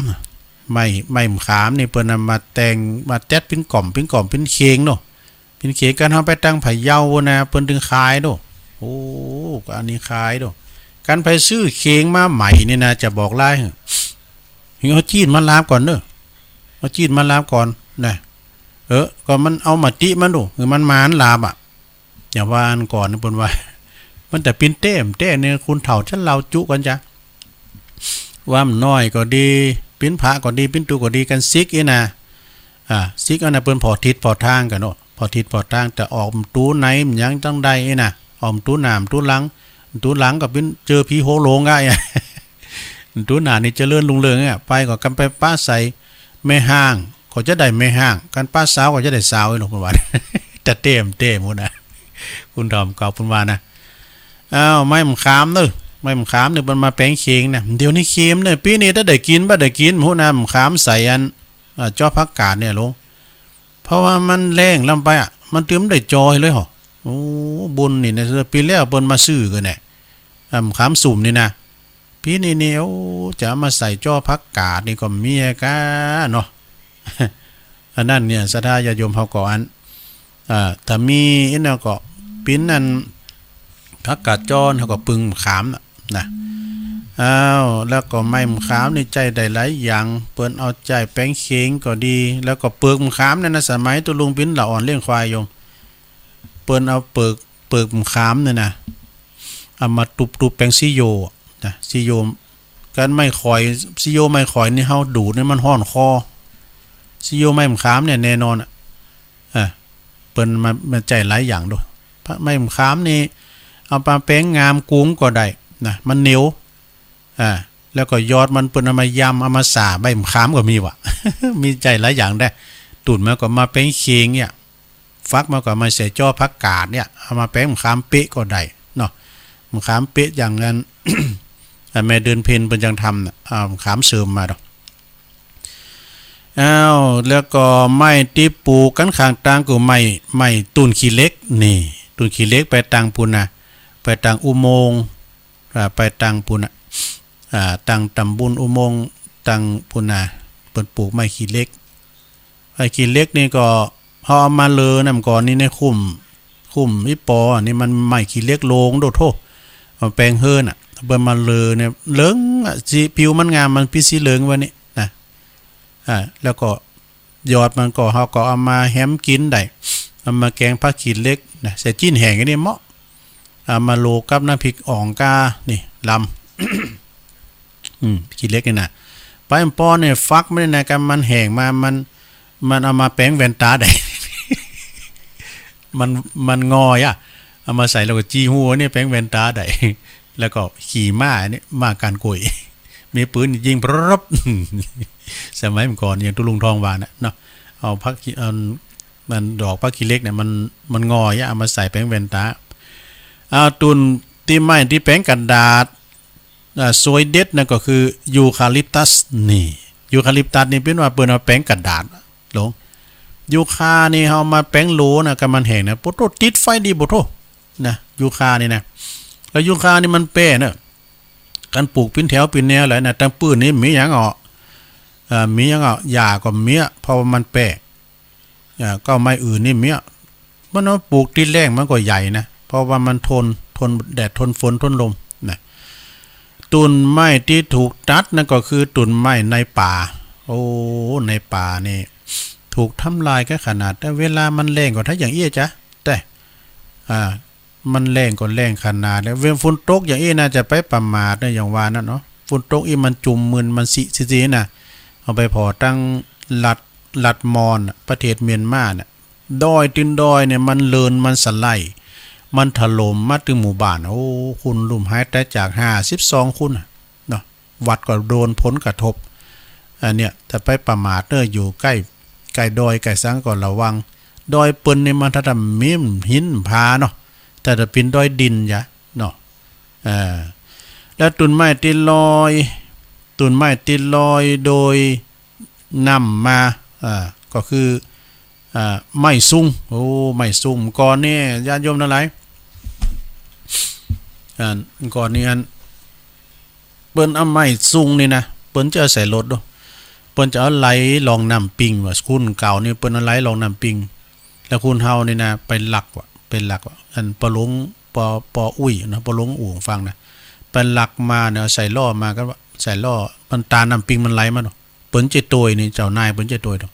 ไม้มะขามนี่เปิ้นนำมาแต่งมาแต๊ดปิ้นกล่อมปิ้นเคียงเนาะปิ้นเคียงกันเฮาไปตั้งไผเยานะเปิ้นถึงขายเนาะโอ้อันนี้ขายเนาะการไปซื้อเคียงมาใหม่นี่นะจะบอกลายเอาจีนมาลาบก่อนเด้อเอาจีนมาลาบก่อนนะก็มันเอามาติมันดูคือมันมานลาบอย่าว่าอันก่อนนะเปิ้นว่ามันแต่ปิ้นเต้เนี่ยคุณเฒ่าฉันเราจุกันจ้ะว่ามันน้อยก็ดีปิ้นพระก็ดีปิ้นตูก็ดีกันซิกอีนะซิกอันน่ะเปิ้นพอทิศพอทางกันเนาะพอทิศพอทางแต่ออกตู้ไหนมันยังจังใดอีนะออกตู้หน้าตู้หลังก็เป็นเจอผีโหโลงอ่ะตู้หน้านี่เจริญรุ่งเรืองอ่ะไปก็กันไปป้าใส่แม่ห้างก็จะได้แม่ห้างกันป้าสาวก็จะได้สาวอีหนอกเพิ่นว่าจะเต็มหมดนะคุณทอมกอบเพิ่นว่านะไม้มะขามเด้อไม้มะขามเนี่ยมันมาแปลงเคียงนะเดี๋ยวนี้เค็มเนี่ยปีนี้ถ้าได้กินบ่ได้กินหูน้ำมะขามใส่อันจ้อผักกาดเนี่ยลงเพราะว่ามันแรงลำไปมันเติมได้จอยเลยเหรอโอ้บุญนี่นะปีแล้วเปิ้นมาซื้อกันเนี่ยมะขามสุ่มนี่นะปีนี้เนี่ยโอ้จะมาใส่จ้อผักกาดนี่ก็มีกะเนาะอันนั้นเนี่ยศรัทธาญาติโยมเฮาก็อันถ้ามีอันนั้นก็ปิ้นนั่นผักกาดจ้อนเฮาก็ปึงมะขามนะแล้วก็ไม้มะขามนี่ใจได้หลายอย่างเปิ้นเอาใจแป้งเค็งก็ดีแล้วก็เปลือกมะขามนั่นนะสมัยตุลุงปิ้นละอ่อนเลี้ยงควายโยมเปิ้นเอาเปลือกมะขามนี่นะเอามาตุบๆแป้งซิโยนะซิโยกันไม่ข่อยซิโยไม่ข่อยนี่เฮาดูดนี่มันฮ้อนคอซิโยไม้มะขามเนี่ยแน่นอนเปิ้นมาใจหลายอย่างด้วยไม้มะขามนี่เอาปลาแป้งงามกุ้งก็ได้นะมันเหนียวแล้วก็ยอดมันเปิ้นเอามายำเอามาสาใบมะขามก็มีว่ะ มีใจหลายอย่างได้ตุ่นมาก็มาแป้งเคียงเนี่ยฟักมาก็มาใส่จ้อผักกาดเนี่ยเอามาแป้งมะขามเป๊ะก็ได้เนาะมะขามเป๊ะอย่างนั้น แม่เดินเพนเปิ้นจังทำน่ะมะขามเสริมมาดอกแล้วก็ไม้ที่ปลูกกันข้างต่างก็ไม้ตุ่นขี้เล็กนี่ตุ่นขี้เล็กไปต่างปุ่นน่ะไปต่างอุโมงค์ไปต่างปุ่นน่ะต่างตำบลอุโมงค์ต่างปุ่นน่ะเปิ้นปลูกไม้ขี้เล็กไม้ขี้เล็กนี่ก็เฮาเอามาเลยนำก่อนนี่ในคุ้มอีปอนี่มันไม้ขี้เล็กโลงโดโทเอาแปลงเฮิรน่ะเปิ้นมาเลยเนี่ยเหลืองสีผิวมันงามมันปีสีเหลืองว่านี่นะแล้วก็ยอดมันก็เฮาก็เอามาแฮมกินได้เอามาแกงผักขี้เล็กนะใส่จิ้นแห้งอันนี้เหมาะเอามาโลกับน้ำพริกอ่องกานี่ลำขี้เล็กนี่นะไปป้อนเนี่ยฟักไม่ได้นะกันมันแห้งมามันเอามาแป้งแว่นตาได้ มันงอยเอามาใส่แล้วก็จี้หัวนี่แป้งแว่นตาได้ แล้วก็ขี่ม้านี่ม้าการกุยมีปืนยิงปรับ สมัยก่อนอย่างตุลุงทองวานเนาะเอาพัก มันดอกพักขี้เหล็กเนี่ยมันงอยเอามาใส่แป้งแว่นตาตุนที่ไม้ที่แป้งกระดาษสวยเด็ดนั่นก็คือยูคาลิปตัสนี่ยูคาลิปตัสนี่เป็นว่าเปิ้นเอาแป้งกระดาษหลงยูคานี่เฮามาแป้งโหลนะก็มันแห้งนะปุ๊โตติดไฟดีบ่โทนะยูคานี่นะแล้วยูคานี่มันแป้เนอะการปลูกเป็นแถวเป็นแนวแหละนะตั้งปื้นนี่มีหยังมีหยังหญ้าก็เมียเพราะว่ามันแป้ก็ไม้อื่นนี่เมียมันเอาปลูกที่แรงมันก็ใหญ่นะเพราะว่ามันทนแดดทนฝนทนลมนะต้นไม้ที่ถูกตัดนั่นก็คือต้นไม้ในป่าโอ้ในป่านี่ถูกทำลายแค่ขนาดแต่เวลามันแรงก็ถ้าอย่างเอี้ยจ้ะแต่มันแรงก็แรงขนาดแล้วเวลาฝนตกอย่างเอี้ยน่าจะไปประมาทนะอย่างว่านั่นเนาะฝนตกอีมันจุ่มมึนมันสิน่ะเอาไปพอตั้งลัดมอนประเทศเมียนมาเนี่ยดอยตินดอยเนี่ยมันเลินมันสไลด์มันถล่มมาถึงหมู่บ้านโอ้คุณลุ่มหายแต่จาก52คุณเนาะวัดก็โดนผลกระทบเนี่ยแต่ไปประมาทเนออยู่ใกล้ดอยใกล้สังก็ระวังดอยเปิ้นนี่มันถ้าทำมิมหินผาเนาะแต่ถ้าเป็นดอยดินจ้ะเนาะแล้วต้นไม้ติลอยโดยนำมาก็คือไม้ซุงโอ้ไม้ซุงก่อนนี่ญาติโยมทั้งหลายก่อนนี้เปิ้นเอาไม้ซุงนี่นะเปิ้นจะใส่รถด้วยเปิ้นจะเอาไหลลองน้ำปิงว่าคุณเก่านี่เปิ้นเอาไหลลองน้ำปิงแล้วคุณเฮานี่นะไปหลักว่ะเป็นหลักว่ะอันปลงปออุ้ยนะปลงอู่ฟังนะเป็นหลักมาเนี่ยใส่ล่อมาก็ใส่ล่อมันตาน้ำปิงมันไหลมาเนาะเปิ้นจะโตยนี่เจ้านายเปิ้นจะโตยเนาะ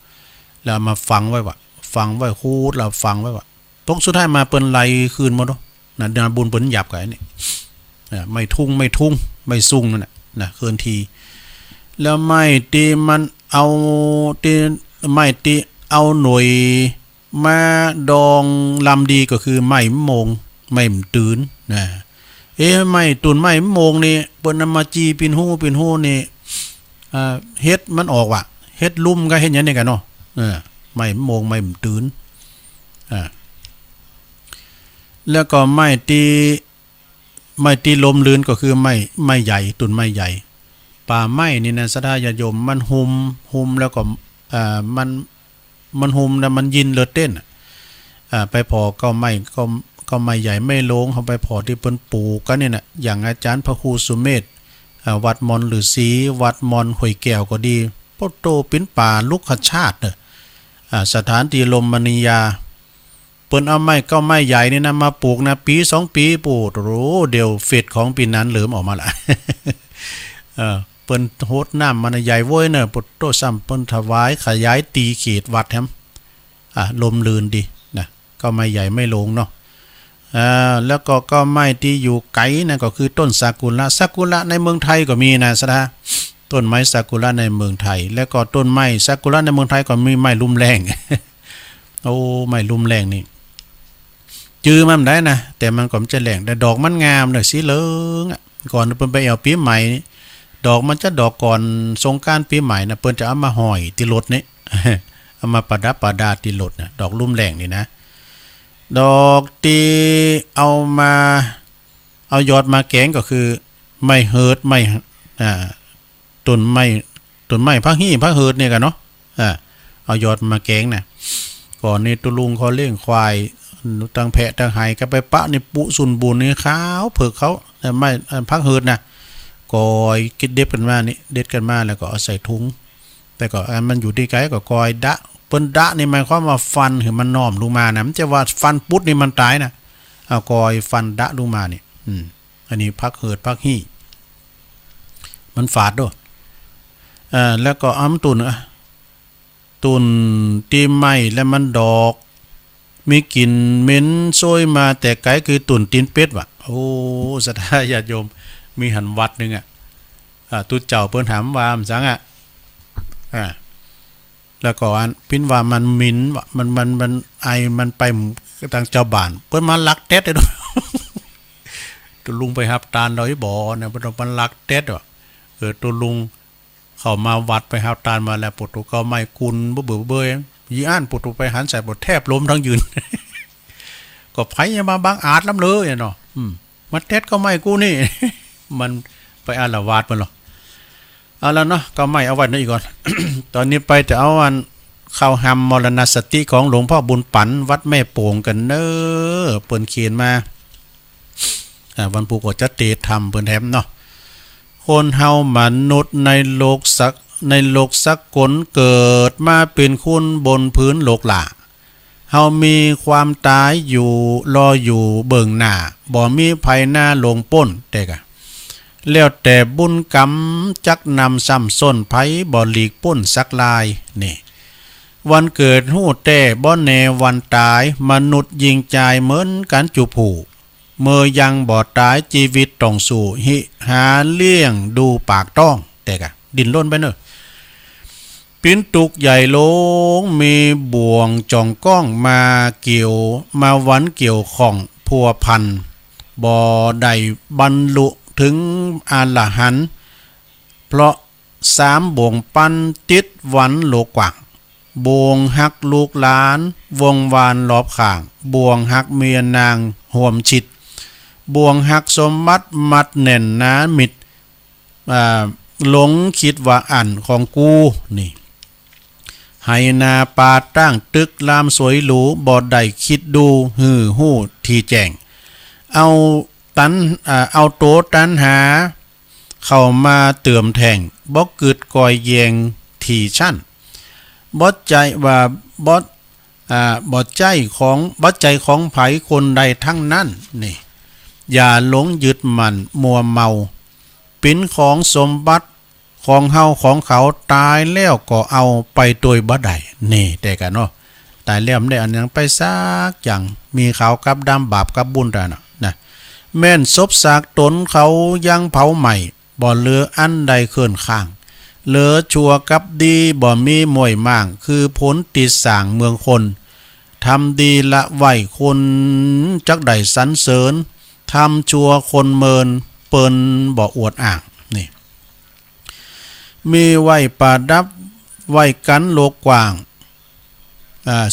แล้วมาฟังไว้ว่ะฟังไว้คูดเราฟังไว้ว่ะตกสุดท้ายมาเปิ้นไหลคืนหมดเนาะนะเดือนบุญเปิ้นหยับกับไอ้นี่ไม่ทุ่งไม่ซุ่งนั่นนะคืนทีแล้วไม่ตีมันเอาตีไม่ตีเอาหน่วยมาดองลำดีก็คือไม่โมงไม่ตื่นนะไม่ตุนไม่โมงนี่เปิ้นนำมาจีปินหูนี่เฮ็ดมันออกว่ะเฮ็ดลุ่มก็เฮ็ดหยังนี่กันเนาะไม่โมงไม่ตื่นแล้วก็ไม่ตีลมลื่นก็คือไม่ใหญ่ตุนไม่ใหญ่ป่าไม้นี่นะสถาญาโยมมันหุมแล้วก็มันหุมแล้วมันยินเลือดเต้นไปพอก็ไม่ใหญ่ไม่ลงเขาไปพอที่เปิ้นปลูกกันเนี่ยนะอย่างอาจารย์พระครูสุเมธวัดมอนหรือศรีวัดมอนห้วยแก้วก็ดีโปโตเป็นป่าลูกขชาติสถานที่ลมมณียาเปิ้นเอาไม้ก็ไม้ใหญ่นี่นะมาปลูกนะปี2ปีปลูกโหเดี๋ยวเฟดของปีนั้นเหลือมออกมาละเปิ้นโหดน้ำมันใหญ่โว้ยเนอะปุตโตซ้ำเปิ้นถวายขยายตีเขตวัดแฮมลมลื่นดีนะก็ไม่ใหญ่ไม่ลงเนาะแล้วก็ไม้ที่อยู่ไกลนั่นก็คือต้นซากุระในเมืองไทยก็มีนะสะต้นไม้ซากุระในเมืองไทยแล้วก็ต้นไม้ซากุระในเมืองไทยก็มีไม้ลุ่มแรง โอ้ไม้ลุ่มแรงนี่จื้อมันได้นะแต่มันก็จะแรงแต่ดอกมันงามเลยสีเหลืองก่อนเปิ้นไปเอาปีใหม่ดอกมันจะดอกก่อนสงกรานต์ปีใหม่นะเปิ้นจะเอามาห้อยที่รถนี่ เอามาประดับประดาที่รถนะดอกลุ่มแรงนี่นะดอกที่เอายอดมาแกงก็คือไม่เฮิร์ดไม่ต้นไม้พักเฮิร์ดเนี่ยกันเนาะเอายอดมาแกงนะก่อนนี่ตุลุงเขาเลี้ยงควายตั้งแพะตั้งไห่ก็ไปปะนี่ปุสุนบุญนี่ขาวเผือกเขาแต่ไม่พักเฮิร์ดนะกอยคิดเด็ดกันมานี่เด็ดกันมาแล้วก็เอาใส่ถุงแต่ก็มันอยู่ที่ไกลก็กอยดะเปิ้นดะนี่หมายความว่าฟันคือมันน้อมลงมานะมันจะว่าฟันปุ๊ดนี่มันตายนะเอากอยฟันดะลงมานี่อันนี้พักเฮิดพักฮี่มันฝาดด้วยแล้วก็อ้ำตุนตีไม้แล้วมันดอกมีกลิ่นเหม็นโชยมาแต่ไกลคือตุ่นตีนเป็ดว่ะโอ้ศรัทธาญาติโยมมีหันวัดนึงตุเจ้าเปิ้นถามว่ามันจังแล้วก็อันพินว่ามันมินว่ามันไอมันไปทางเจ้าบ้านเปิ้นมาลักเต็ดเด้อ ตุลุงไปรับตาลดอยบ่อเนี่ยเปิ้นมันลักเต็ดว่ะตุลุงเข้ามาวัดไปรับตาลมาแล้วปุถุก็ไม่กุนบ่เบื่อ ยีอ่านปุถุไปหันใส่บทแทบล้มทั้งยืน ก็ไผยังมาบางอาจล้ำเลยเนาะมาเท็ดก็ไม่กูนี่ มันไปอาละวาดมันหรอเอาแล้วเนาะก็ไม่เอาไว้นั่นอีกก่อน ตอนนี้ไปจะเอาอันเข้าหำมรณสติของหลวงพ่อบุญปันวัดแม่โป่งกันเนอเปิ้นเขียนมาวันปู่ก็จะเตะทำเปิ้นแถมเนาะคนเฮามนุษย์ในโลกสักกลเกิดมาเป็นคุณบนพื้นโลกหล่าเฮามีความตายอยู่รออยู่เบิ่งหน้าบ่มีภัยหน้าลงป้นแต่กะแล้วแต่บุญกรรมจักนำซ้ำส้นไผบ่หลีกป้นสักลายนี่วันเกิดฮู้แต่บ่แน่วันตายมนุษย์ยิงใจเหมือนกันจุผูเมื่อยังบ่ตายชีวิตต้องสู่หิหาเลี้ยงดูปากต้องแต่กะดินล้นไปเนอะปิ้นตุกใหญ่ลงมีบ่วงจ่องก้องมาเกี่ยวมาวันเกี่ยวของพัวพันบ่ได้บรรลุถึงอรหันต์เพราะ3บ่วงปันติดวันโลกกว่างบ่วงหักลูกหลานวงวานรอบข้างบ่วงหักเมียนางห่วมชิดบ่วงหักสมบัติมัดแน่นหนามิดหลงคิดว่าอันของกูนี่ให้นาปาตั้งตึกลามสวยหรูบ่ได้คิดดูหือหู้ที่แจ้งเอาโตตันหาเข้ามาเติมแท่งบ่กึดก่อยแยงที่ชั้นบ่ใจว่าบ่ใจของไผคนใดทั้งนั้นนี่อย่าหลงยึดมั่นมัวเมาเป็นของสมบัติของเฮาของเขาตายแล้วก็เอาไปโดยบ่ได้นี่แต่กันเนาะตายแล้วได้อันยังไปซากอย่างมีขาวกับดำบาปกับบุญนะแม่นศพซากตนเขายังเผาใหม่บ่เหลืออันใดเคินข้างเหลือชั่วกับดีบ่มีมวยมั่งคือผลติดสร้างเมืองคนทำดีละไหวคนจักได้สรรเสริญทำชั่วคนเมินเปิ้นบ่อวดอ่างนี่มีไหวประดับไหวกันโลกกว้าง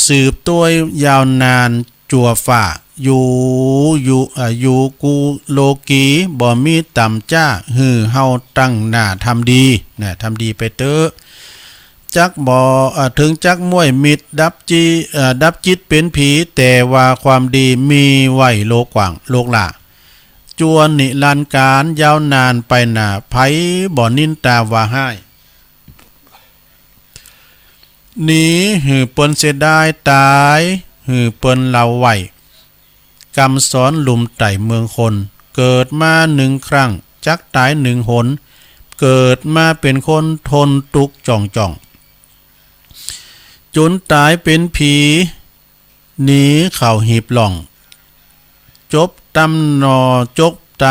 สืบตัวยาวนานจั่วฝ่าอยู่กูโลกีบ่มีต่ำจ้าหือเฮาตั้งหน้าทำดีนะทำดีไปเตอจักบ่ถึงจักมวยมิดดับจิตเป็นผีแต่ว่าความดีมีไว้โลกกว้างโลกล่าจวนนิรันดร์การยาวนานไปหน้าไผบ่นินตาว่าให้นี้หือเปิ้นเสียดายตายหือเปิ้นเล่าไว้กรรมสอนลุมไต่เมืองคนเกิดมา1ครั้งจักตาย1หนเกิดมาเป็นคนทนทุกข์จ่องจนตายเป็นผีหนีเข้าหีบหล่องจบตา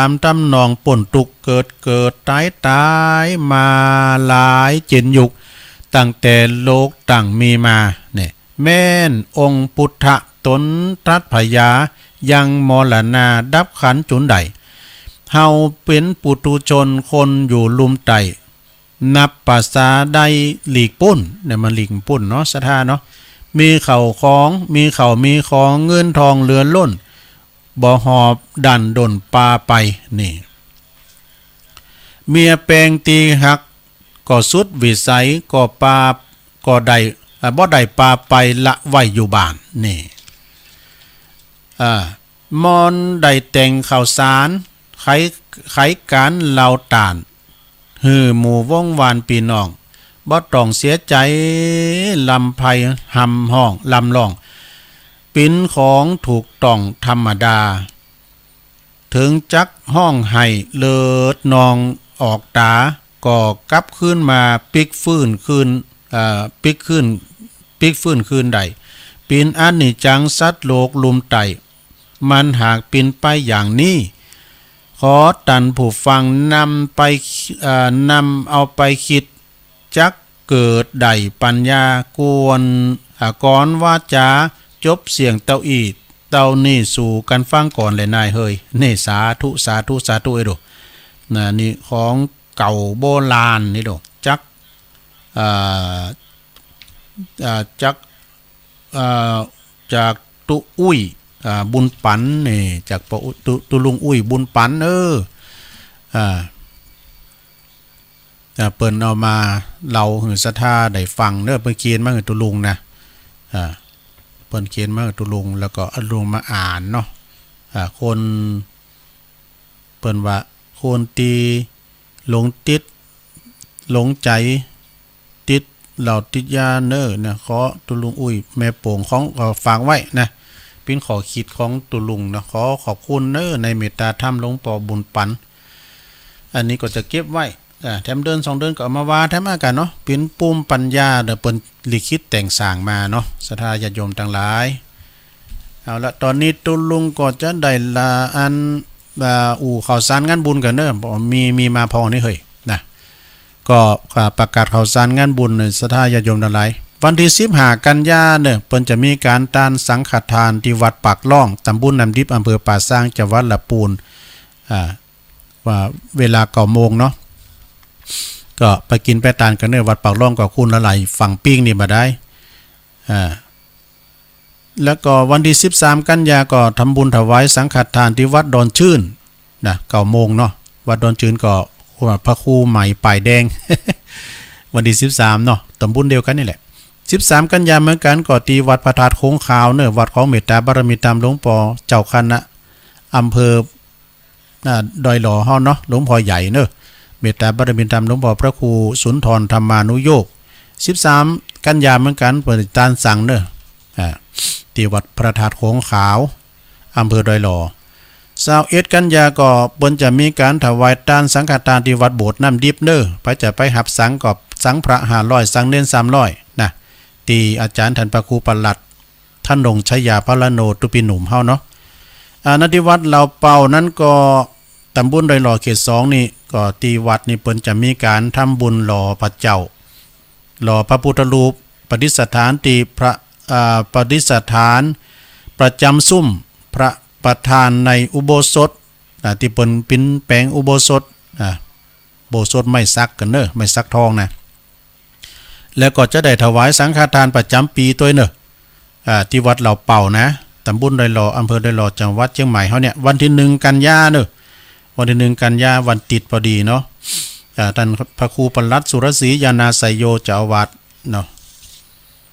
มตำนองป่นตุกเกิดตายมาหลายเจนยุคตั้งแต่โลกตั้งมีมาเนี่ยแม่นองค์พุทธตนตรัสพยายังมรณาดับขันจุนใดเฮาเป็นปุถุชนคนอยู่ลุมไตนับภาษาใดหลีกปุ้นเนี่ยมันหลีกปุ้นเนาะสถาเนาะมีเข่าของมีเงินทองเรือนล้นบ่หอบดันดนปาไปนี่เมียแปลงตีหักก็สุดวิสัยก็ปาก็ได้บ่ได้ปาไปละไว้อยู่บ้านนี่มอนได้แต่งข่าวสารไขการเหล่าตานหือหมู่วงวานปีน้องบ่ต้องเสียใจลำไพหำห้องลำร้องปิ้นของถูกต้องธรรมดาถึงจักห้องให้เลิดนองออกตาก็กลับขึ้นมาปิกฟื้นคืนใดปินอันนิจังสัตว์โลกลุมไตมันหากปินไปอย่างนี้ขอตันผู้ฟังนำเอาไปคิดจักเกิดใดปัญญากวนก่อนว่าจาจบเสียงเต้าอีเต้านี่สู่กันฟังก่อนเลยนายเฮยนี่สาธุไอ้ดูนะนี่ของเก่าโบราณนี่ดูจัก อ่าจากตุอุ้ยบุญปันนี่จากปตุลุงอุ้ยบุญปันอ่าเปิ้นเอามาเราหือศรัทธาได้ฟังเด้อเปิ้นเขียนมาให้ตุลุงนะเปิ้นเขียนมาให้ตุลุงแล้วก็เอาลุงมาอ่านเนาะคนเปิ้นว่าคนตีหลงติดหลงใจติดเหล่าติดยาเนอนะขอตุลุงอุ้ยแม่โป่งของฝากไว้นะเป็นขอคิดของตุลุงนะขอขอบคุณเนอในเมตตาธรรมหลวงปู่บุญปันอันนี้ก็จะเก็บไว้แถมเดิน2 เดือนก็เอามาว่าแถมอากันเนาะเป็นปุ่มปัญญาเด้อเปิ้นลิขิตแต่งสร้างมาเนาะศรัทธาญาติโยมทั้งหลายเอาละตอนนี้ตุลุงก็จะได้ละอันข่าวสารงานบุญกันเด้อมีมาพอนี่เฮ้ยนะก็ประกาศข่าวสารงานบุญศรัทธาญาติโยมทั้งหลายวันที่15 กันยายนเนี่ยเปิ้นจะมีการตานสังฆทานที่วัดปากล่องตำบลน้ำดิบอำเภอป่าซางจังหวัดลำพูนว่าเวลา9 โมงเนาะก็ไปกินไปตานกันเด้อวัดปากล่องก็คุณละไหลฝั่งปิ้งนี่มาได้แล้วก็วันที่13 กันยาก็ทำบุญถวายสังฆทานที่วัดดอนชื่นนะ9 โมงเนาะวัดดอนชื่นก็พระครูใหม่ป่ายแดง วันที่13เนาะตำบลเดียวกันนี่แหละ13 กันยาเหมือนกันก็ตีวัดพระธาตุโค้งขาวเนอะวัดของเมตตาบารมีธรรมหลวงพ่อเจ้าคณะอำเภอดอยหล่อเฮาเนาะหลวงพ่อใหญ่เนอะเมตตาบารมีธรรมหลวงพ่อพระครูสุนทรธรรมานุโยค13 กันยาเหมือนกันเปิดตานสั่งเนอะที่วัดพระธาตุโค้งขาวอำเภอดอยหล่อ21 กันยาก็เปิ้นจะมีการถวายทานสังฆทานที่วัดโบสถ์น้ำดิบเนอะไปจะไปหับสังกับสังพระ500สังเน้น300นะตีอาจารย์ท่านพระครูปลัดท่านดงชัยยาพระโนตุปิหนุ่มเฮาเนาะณที่วัดเหล่าเป่านั้นก็ตำบลดอยหล่อเขต2นี่ก็ตีวัดนี่เปิ้นจะมีการทำบุญหล่อพระเจ้าหล่อพระพุทธรูปประดิษฐานตีพระประดิษฐานประจำซุ่มพระประธานในอุโบสถที่เปิ้นปิ้นแปลงอุโบสถโบสถไม่ซักกันเนอะไม่ซักทองนะแล้วก็จะได้ถวายสังฆทานประจำปีตัวเนอะที่วัดเหล่าเป่านะตำบลดอยหล่ออำเภอดอยหล่อจังหวัดเชียงใหม่เฮาเนี่ยวันที่1 กันยาเนอะวันที่1 กันยาวันติดพอดีเนาะท่านพระครูปลัดสุรศรียานาไสโยเจ้าอาวาสเนาะ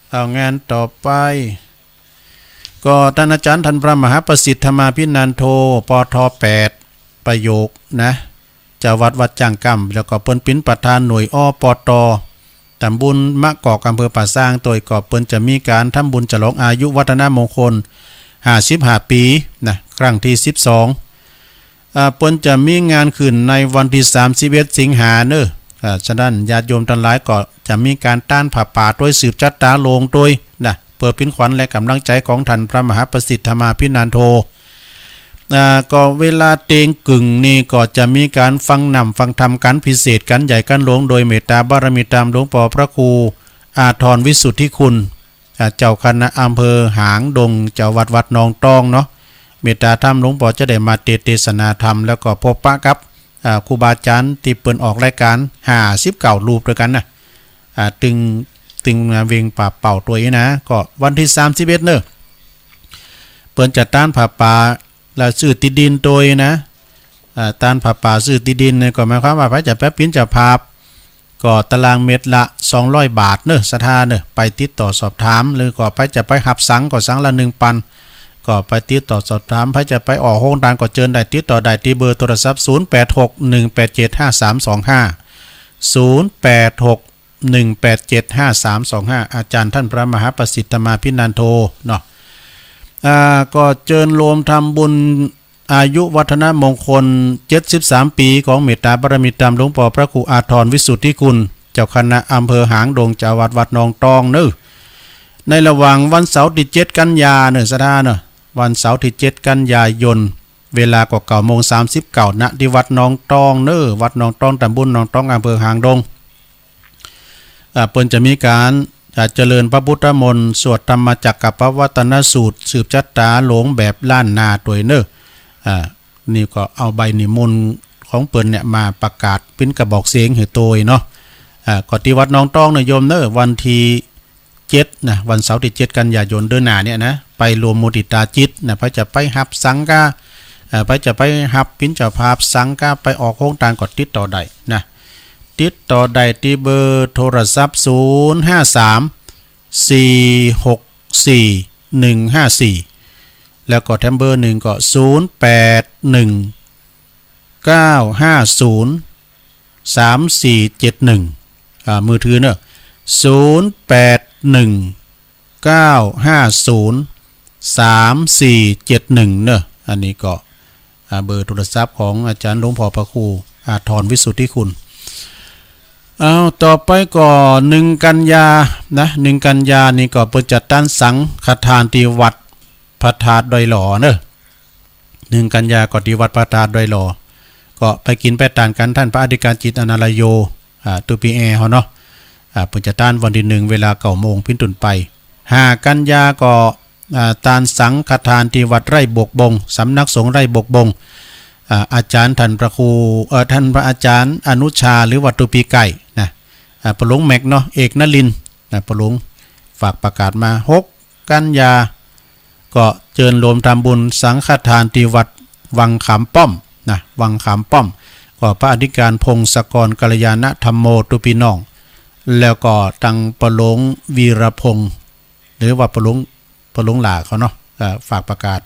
เอางานต่อไปก็ท่านอาจารย์ท่านพระมหาประสิทธิ์ธรรมาภินันโทปท8ประโยคนะเจ้าวัดจ้างกำแล้วก็เปิ้นเป็นประธานหน่วยปตตำบลมะกอกอำเภอป่าซางโดยก็เปิ้นจะมีการทำบุญฉลองอายุวัฒนมงคล55 ปีนะครั้งที่12เปิ้นจะมีงานขึ้นในวันที่31 สิงหาเนอะฉะนั้นญาติโยมทั้งหลายก็จะมีการต้านผ่าป่าโดยสืบจัดตาโลงโดยนะเพื่อเป็นขวัญและกำลังใจของท่านพระมหาประสิทธิ์ธรรมาภินันโทก็เวลาเตงกึ่งนี่ก็จะมีการฟังฟังธรรมกันพิเศษกันใหญ่กันหลวงโดยเมตตาบารมีธรรมหลวงพ่อพระครูอาทรวิสุทธิคุณเจ้าคณะอำเภอหางดงเจ้าวัดนองตองเนาะเมตตาธรรมหลวงพ่อจะได้มาเทศนาธรรมแล้วก็พบปะกับครูบาอาจารย์ที่เปิ้นออกรายการ59 รูปด้วยกันนะตึงเวงป่าเป่าตัวนี้นะก็วันที่31เนอะเปิ้นจัดต้านผ่าป่าแล้วซื้อติดินโดยนะต้านผ่าป่าซื้อติดินเนี่ยก็หมายความว่าพระจะแป๊บปิ้นจะพาก็ตารางเมตรละ200 บาทเนอะศรัทธาเนอะไปติดต่อสอบถามหรือก็ไปจะไปหับสังก็สังละ1 ปันก็ไปติดต่อสอบถามพระจะไปออกโครงการก็เชิญได้ติดต่อได้ที่เบอร์โทรศัพท์0861875325 อาจารย์ท่านพระมหาประสิทธิ์ธรรมาภินันโทเนาะก็เชิญรวมทำบุญอายุวัฒนมงคล73 ปีของเมตตาบารมีธรรมหลวงพ่อพระครูอาทรวิสุทธิคุณเจ้าคณะอำเภอหางดงจังหวัดนองตองเนอะในระหว่างวันเสาร์ที่7 กันยาเนอะศรัทธาเนอะวันเสาร์ที่7 กันยายนเวลาก็9:39 ณที่วัดนองตองเนอะวัดนองตองตำบลนองตองอำเภอหางดงเปิ้นจะมีการเจริญพระพุทธมนต์สวดธรรมจักรกับวัตนสูตรสืบจัตตาหลงแบบล้านนาตัวเนอะนี่ก็เอาใบนิมนต์ของเปิ้นเนี่ยมาประกาศเป็นกระบอกเสียงให้ตัวเนาะก็ที่วัดนองตองเนอะโยมเนอะวันที่ 7นะวันเสาร์ที่7กันยายนเดือนหน้าเนี่ยนะไปรวมมุติตาจิตนะพระจะไปหับสังกาพระจะไปหับปินเจ้าภาพสังกาไปออกโครงการกดติดต่อได้นะติดต่อได้ที่เบอร์โทรศัพท์053 464 154แล้วก็แถมเบอร์1ก็0819503471มือถือเนอะ0819503471เนอะอันนี้ก็เบอร์โทรศัพท์ของอาจารย์หลวงพ่อพระครูอาทรวิสุทธิคุณเอาต่อไปก็1กันยานะ1กันยานี่ก็เปิดจัดตั้งสังฆทานที่วัดพระธาตุดอยหล่อเนอะ1กันยาก็ที่วัดพระธาตุดอยหล่อก็ไปกินไปทานกันท่านพระอธิการจิตอนาลโยตูปีแอเฮาเนาะเปิดจัดตั้งวันที่1เวลา9 โมงเป็นต้นไป5กันยาก็ตานสังฆทานที่วัดไร่บกบงสำนักสงฆ์ไร่บกบงอาจารย์ท่านพระครูท่านพระอาจารย์อนุชาหรือวัดตุปีไก่นะปลุงแม็กเนาะเอกนลินนะปลุงฝากประกาศมา6กันยาก็เจิญรวมทำบุญสังฆทานที่วัดวังขามป้อมนะวังขามป้อมก็พระอธิการพงศกรกัลยาณธรรมโมตุปีน้องแล้วก็ตังปลุงวีรพงศ์หรือว่าปลุงหลาเขาเนาะฝากประกาศ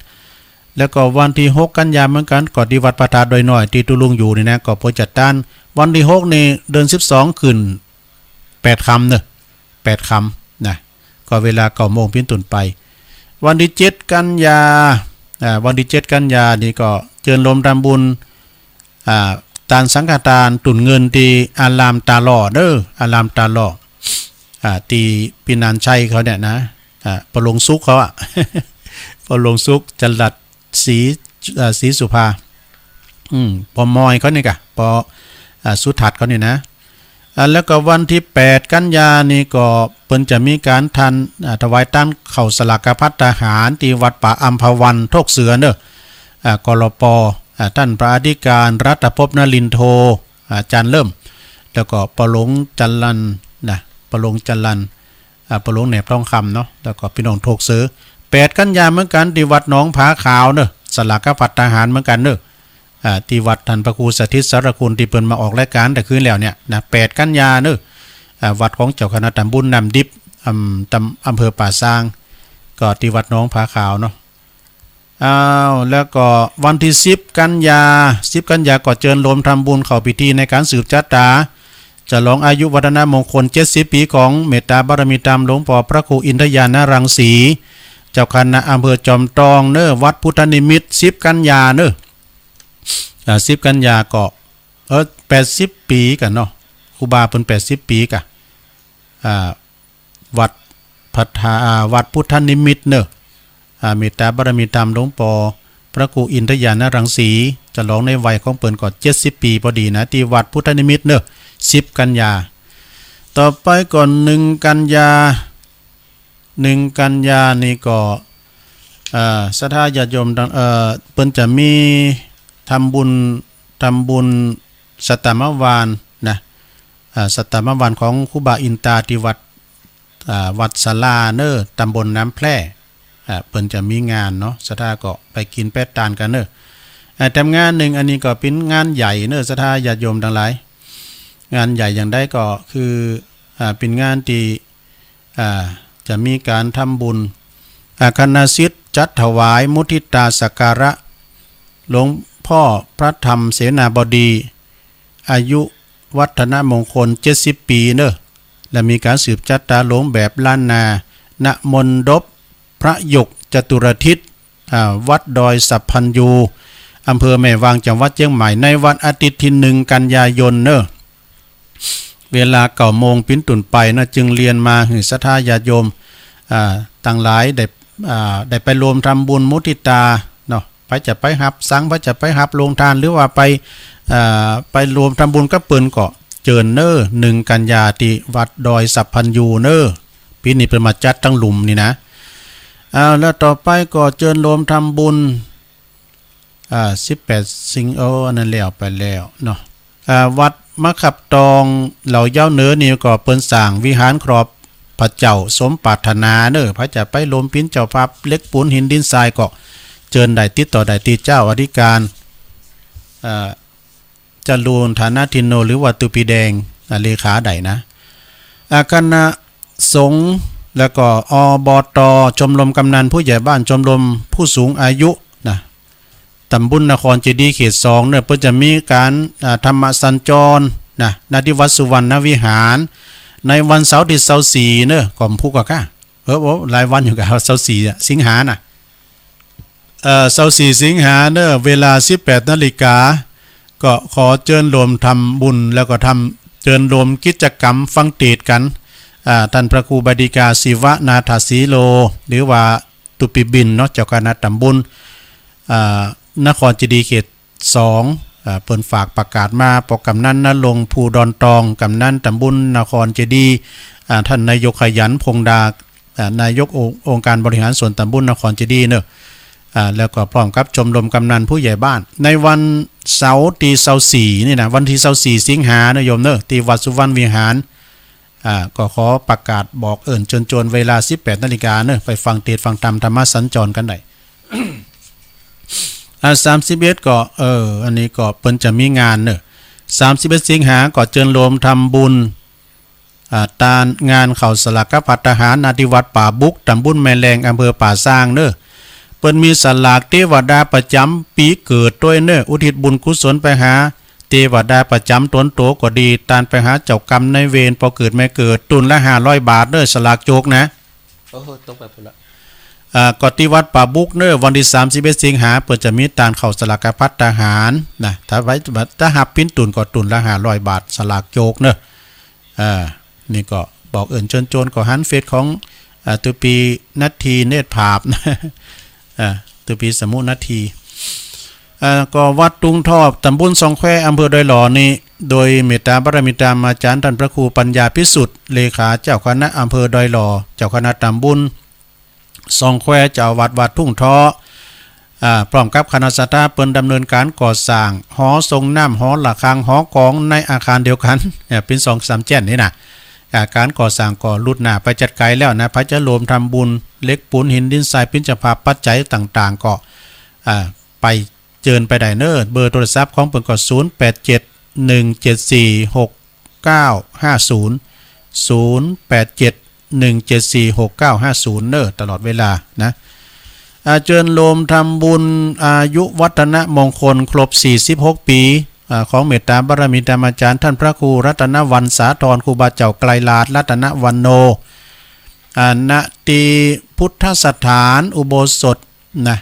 แล้วก็วันที่6กันยายนเหมือนกันก็ที่วัดพระธาตุดอยน้อยที่ตุลุงอยู่นี่นะก็โปรจัดตั้งวันที่6นี่เดือน12ขึ้น8ค่ำเนอะ8ค่ำนะก็เวลา9 โมงเป็นต้นไปวันที่7กันยาวันที่7กันยานี่ก็เจิญรวมทำบุญตานสังฆทานตุ่นเงินที่อารามตาหล่อเด้ออารามตาหล่อที่ปีนันชัยเขาเนี่ยนะประลงซุกเขาอะ ประลงซุกจรัสศรีสุภาปอมอยเขานี่กะปอสุทัศน์เขานี่นะแล้วก็วันที่8กันยานี่ก็เพิ่นจะมีการทันถวายตั้งเข่าสลากพัฒทหารที่วัดป่าอัมพวันโทกเสือเนอะกลปท่านพระอธิการรัตภพนลินโทอาจารย์เริ่มแล้วก็ปลงจันลันนะปลงจันลันปลงแหนบทองคำเนาะแล้วก็พี่น้องโทกเสือ8กันยาเหมือนกันที่วัดหนองผาขาวเนอะสลากพัฒทหารเหมือนกันเนอะที่วัดท่านพระครูสถิตสารคุณที่เปิ้นมาออกรายการแต่คืนแล้วเนี่ยนะ8กันยาเนอะวัดของเจ้าคณะตำบลนำดิบอำเภอป่าซางก็ที่วัดหนองผาขาวเนาะแล้วก็วันที่10กันยาก็เจิญรวมทำบุญเข้าพิธีในการสืบชะตาจะลองอายุวัฒนมงคล70 ปีของเมตตาบารมีธรรมหลวงพ่อพระครูอินทยานรังสีเจ้าคณะอำเภอจอมทองเนอะวัดพุทธนิมิตร10กันยาเนอะ10กันยาก็80 ปีกันเนาะครูบาเพิ่น80 ปีกะวัดพุทธนิมิตรเนอะเมตตาบารมีธรรมหลวงพ่อพระครูอินทยานรังสีจะร้องในวัยของเปิ้นก็70 ปีพอดีนะที่วัดพุทธนิมิตรเนอะ10กันยาต่อไปก่อน1กันยานี่ก็ศรัทธาญาติโยมเปิ้นจะมีทำบุญสัตตมวานนะสัตตมวานของครูบาอินตาที่วัดศาลาเนอะตำบลน้ำแพร่เปิ้นจะมีงานเนาะศรัทธาก็ไปกินแปดตานกันเนอะแต่งานหนึ่งอันนี้ก็เป็นงานใหญ่เนอะศรัทธาญาติโยมทั้งหลายงานใหญ่อย่างใดก็คือเป็นงานที่จะมีการทำบุญคณะศิษย์จัดถวายมุทิตาสักการะหลวงพ่อพระธรรมเสนาบดีอายุวัฒนมงคล70 ปีเนอะและมีการสืบจัดตาหลวงแบบล้านนาณมณฑปพระยกจตุรทิศวัดดอยสัพพัญญูอำเภอแม่วางจังหวัดเชียงใหม่ในวันอาทิตย์ที่1กันยายนเนอะเวลา9 โมงเป็นต้นไปนะจึงเรียนมาให้ศรัทธาญาติโยมต่างหลายได้ไปรวมทำบุญมุทิตาเนาะไปจะไปหับสังไปจะไปหับโรงทานหรือว่าไปรวมทำบุญกับเปิ้นก็เจิญเนอะ1กันยาที่วัดดอยสัพพัญญูเนอะปีนี้เป็นมาจัดทั้งหลุมนี่นะแล้วต่อไปก็เจิญรวมทำบุญ18 สิงอันนั้นแล้วไปแล้วเนาะวัดมะขับตองเหล่าเย้าเนื้อนี่ก็เปิ้นสร้างวิหารครอบ พระเจ้าสมปรารถนาเนอพระจะไปลมพินเจ้าภาพเล็กปูนหินดินทรายก็เจิญได้ติดต่อได้ติเจ้าอธิการจรูนฐานะทินโนหรือวัตุปีแดงเลขาใดนะคณะสงฆ์แล้วก็อบต.ชมรมกำนันผู้ใหญ่บ้านชมรมผู้สูงอายุนะตำบลนครเจดีย์เขต2เนี่ยเพิ่นจะมีการธรรมสัญจรนะณที่วัดสุวรรณวิหารในวันเสาร์ที่24เนอะก่อมผู้ก็ค่ะหลายวันอยู่กับ24สิงหาน่ะ24สิงหาเนอะเวลา 18 นาฬิกาก็ขอเชิญรวมทำบุญแล้วก็ทำเชิญรวมกิจกรรมฟังเทศกันท่านพระครูบดีกาศิวนาถสีโลหรือว่าตุปิบินเนาะเจ้าคณะตำบลนครเจดีย์เขต2เปิ่นฝากประกาศมาปกกำนันณรงค์ภูดอนตองกำนันตำบลนครเจดีย์ท่านนายกขยันพงดานายกองค์การบริหารส่วนตำบลนครเจดีย์เนอะแล้วก็พร้อมกับชมรมกำนันผู้ใหญ่บ้านในวันเสาร์ที่24นี่นะวันที่24สิงหาเนอะโยมเนอะที่วัดสุวรรณวิหารก็ขอประกาศบอกเอิ้นเชิญชวนเวลา 18 นาฬิกาเนอะไปฟังเทศน์ฟังธรรมธรรมสัญจรกันได้ 31ก็อันนี้ก็เพิ่นจะมีงานเนอะ31สิงหาก็เชิญรวมทำบุญตานงานเข้าสลักภัตตาหารณที่วัดป่าบุกตำบลแม่แรงอำเภอป่าซางเนอะเปิ้นมีสลากเทวดาประจำปีเกิดด้วยเนอะอุทิศบุญกุศลไปหาเทวดาประจำตนโตก็ดีตานไปหาเจ้ากรรมในเวรพอเกิดไม่เกิดตุนละ500 บาทเนอะสลากโจกนะตกไปพุ่นละก็ที่วัดป่าบุกเนอะวันที่31สิงหาเปิ้นจะมีตานเข้าสลากภัตตาหารนะถ้าหับปิ้นตุนก็ตุนละ500 บาทสลากโจกเนอะนี่ก็บอกเอิ้นเชิญชวนก็หันเฟซของตุปีนัททีเนตรภาพนะตุปีสมุนัททีก็วัดตุงทอบตำบลสองแควอำเภอดอยหล่อนี่โดยเมตตาบารมีตามอาจารย์ท่านพระครูปัญญาพิสุทธิ์เลขาเจ้าคณะอำเภอดอยหล่อเจ้าคณะตำบลสองแควเจ้าวัดทุ่งท้อพร้อมกับคณะสัตยาเปิ้นดำเนินการก่อสร้างหอทรงน้ำหอระฆังหอกองในอาคารเดียวกันเป็น2-3 แจ้นนี่นะการก่อสร้างก่อลุดหน้าไปจัดไกลแล้วนะพระจะรวมทำบุญเล็กปูนหินดินทรายปิ้นจะพาปัจจัยต่างๆก็ไปเจิญไปได้เนอเบอร์โทรศัพท์ของเปิ้นก็0871746950 เนอตลอดเวลานะเจิญโลมทำบุญอายุวัฒนมงคลครบ46 ปีของเมตตาบารมีธรรมอาจารย์ท่านพระครูรัตนวรรณสาธรครูบาเจ้าไกลลาศรัตนวรรณโนณตีพุทธสถานอุโบสถนะ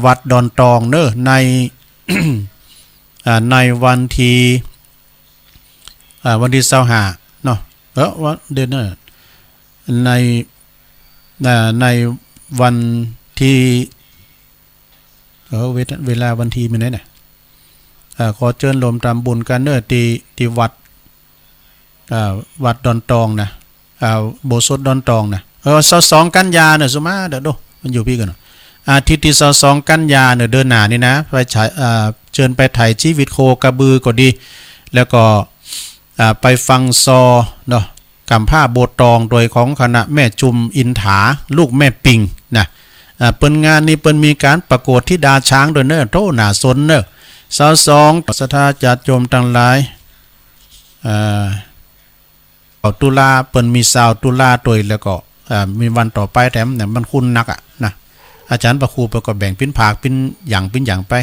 วัดดอนตองเนอะใน ในวันที่25เนาะวันเดือนในวันที่เวลาวันที่มันไหนเนี่ยขอเชิญรวมทำบุญกันเนอะที่วัดดอนตองนะโบสถ์ดอนตองนะ22 กันยาเนี่ยสุมาเดี๋ยวดูมันอยู่พี่กันอาทิตย์ที่22 กันยาเนี่ยเดือนหน้านี่นะไปเชิญไปถ่ายชีวิตโคกระบือก็ดีแล้วก็ไปฟังซอเนาะกำผ้าโบตองโดยของคณะแม่จุมอินถาลูกแม่ปิงนะเปิ้นงานนี้เปิ้นมีการประกวดที่ดาช้างโดยเนอะโตหน้าสนเนอะ22ศรัทธาญาติโยมทั้งหลายตุลาเปิ้นมี20ตุลาตัวแล้วก็มีวันต่อไปแถมเนี่ยมันคุ้นนักอ่ะนะอาจารย์ประครูประกอบแบ่งเป็นภาคเป็นอย่างไป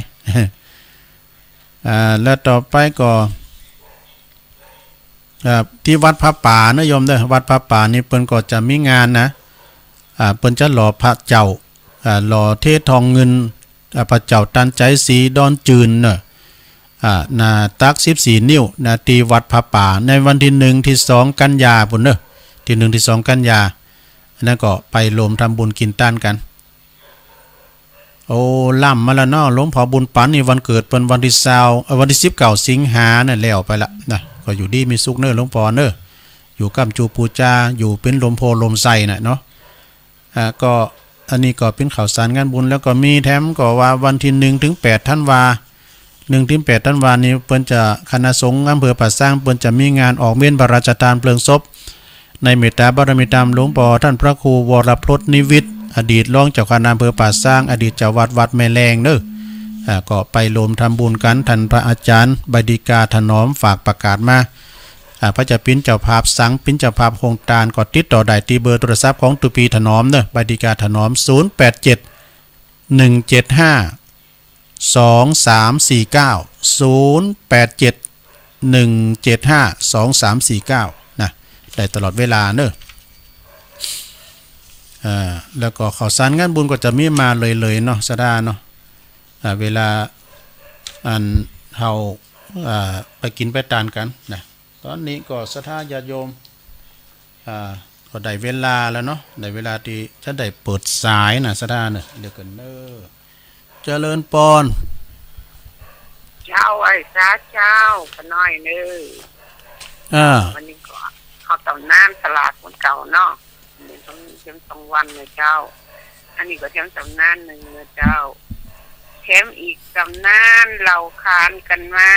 แล้วต่อไปก็ที่วัดพระป่านะโยมเด้อวัดพระป่านี่เปิ้นก็จะมีงานนะเปิ้นจะหล่อพระเจ้าหล่อเทศทองเงินพระเจ้าตันใจสีดอนจืนเนอะนาตัก14 นิ้วนาตีวัดพระป่าในวันที่1ที่2กันยาพุ่นเนอะที่1ที่2กันยานั่นก็ไปรวมทำบุญกินต้านกันโอ้ล่ำมาแล้วเนาะหลวงพ่อบุญปันนี่วันเกิดเป็นวันที่19 สิงหาเนี่ยแล้วไปละนะก็อยู่ดีมีสุขเนอะหลวงพ่อเนอะอยู่กัมจูปูจาอยู่เป็นลมโพลมไส้น่ะเนาะก็อันนี้ก็เป็นข่าวสารงานบุญแล้วก็มีแถมก็ว่าวันที่1ถึง8ธันวา1ถึง8ธันวานี้เปิ้นจะคณะสงฆ์อำเภอป่าซางเปิ้นจะมีงานออกเม่นพระราชทานเพลิงศพ ในเมตตาบารมีธรรมหลวงพ่อท่านพระครูวรพจน์นิวิทย์อดีตรองเจ้าคณะอำเภอป่าสร้างอดีตเจ้าวัดแม่แรงเด้อก็ไปรวมทำบุญกันท่านพระอาจารย์บดิกาถนอมฝากประกาศมาพระเจ้าปิ้นเจ้าภาพสังปิ้นเจ้าภาพโครงการก็ติดต่อได้ที่เบอร์โทรศัพท์ของตุปีถนอมเด้อบดิกาถนอม087 175 2349 087 175 2349นะได้ตลอดเวลาเนอะแล้วก็ข่าวสารงานบุญก็จะมีมาเลยเนาะสดาเนาะเวลาอันเฮาไปกินไปทานกันนะตอนนี้ก็ศรัทธาญาติโยมก็ได้เวลาแล้วเนาะได้เวลาที่จะได้เปิดสายนะสดาเนี่ยเดี๋ยวกันเนอะเจริญปอนเจ้าไอ้ซาเจ้าก็น้อยเนื้อวันนี้ก็เขาตำนานตลาดคนเก่าเนาะนี่ต้องเทียม2 วันเลยเจ้าอันนี้ก็เทียมตำนานหนึ่งเลยเจ้าแถมอีกตำนานเราคานกันมา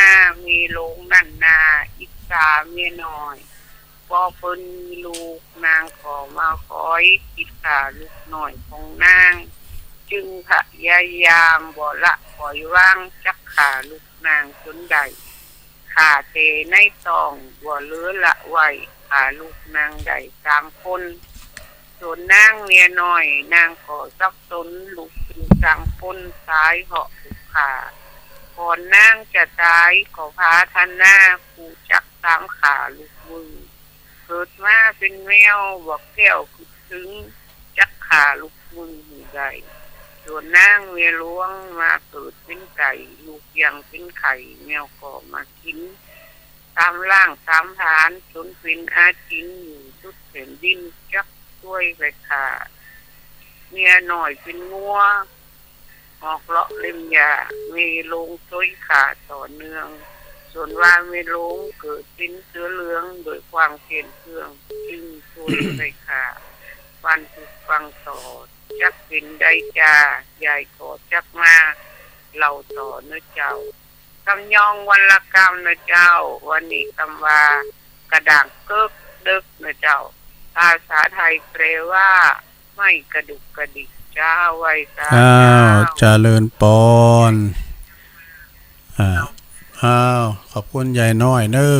มีโรงนั่นนาอิสาเมียน้อยพอเปิ้นมีลูกนางขอมาคอยคิดขาลูกหน่อยของนางจึงพยายามบ่ละปล่อยวางจักขาลูกนางจนใดขาเตในตองบ่เหลือละไว้ขาลูกนางใด3 คนส่วนนางเมียน้อยนางขอซับตนลูกเป็น3 คนซ้ายเหาะถูกขาก่อนนางจะตายขอพาท่านหน้าผู้จัก3 ขาลูกมือเกิดมาเป็นแมวบอกแก้วคือถึงจักขาลูกมือใดส่วนนางเมียหลวงมาเกิดเป็นไก่ลูกยังเป็นไข่แมวก็มากินตามล่างตามฐานจนเป็นอาจินอยู่ทุกแผ่นดินจักช่วยไปขาเมียหน่อยเป็นงัวออกเลาะเล่มยามีลงช่วยขาต่อเนื่องส่วนว่าไม่ลงเกิดเป็นเสือเหลืองโดยความเพียรเครื่องจึงช่วยไปขาฟันถูกฟังต่อจักเป็นได้จ้ายายขอจักมาเล่าต่อเนื้อเจ้ากำยองวันละกรรมนะเจ้าวันนี้คำว่ากระด่างเกิกเดึกนะเจ้าภาษาไทยแปลว่าไม่กระดุกกระดิกเจ้าไว้ซะเจริญปอนขอบคุณยายน้อยเด้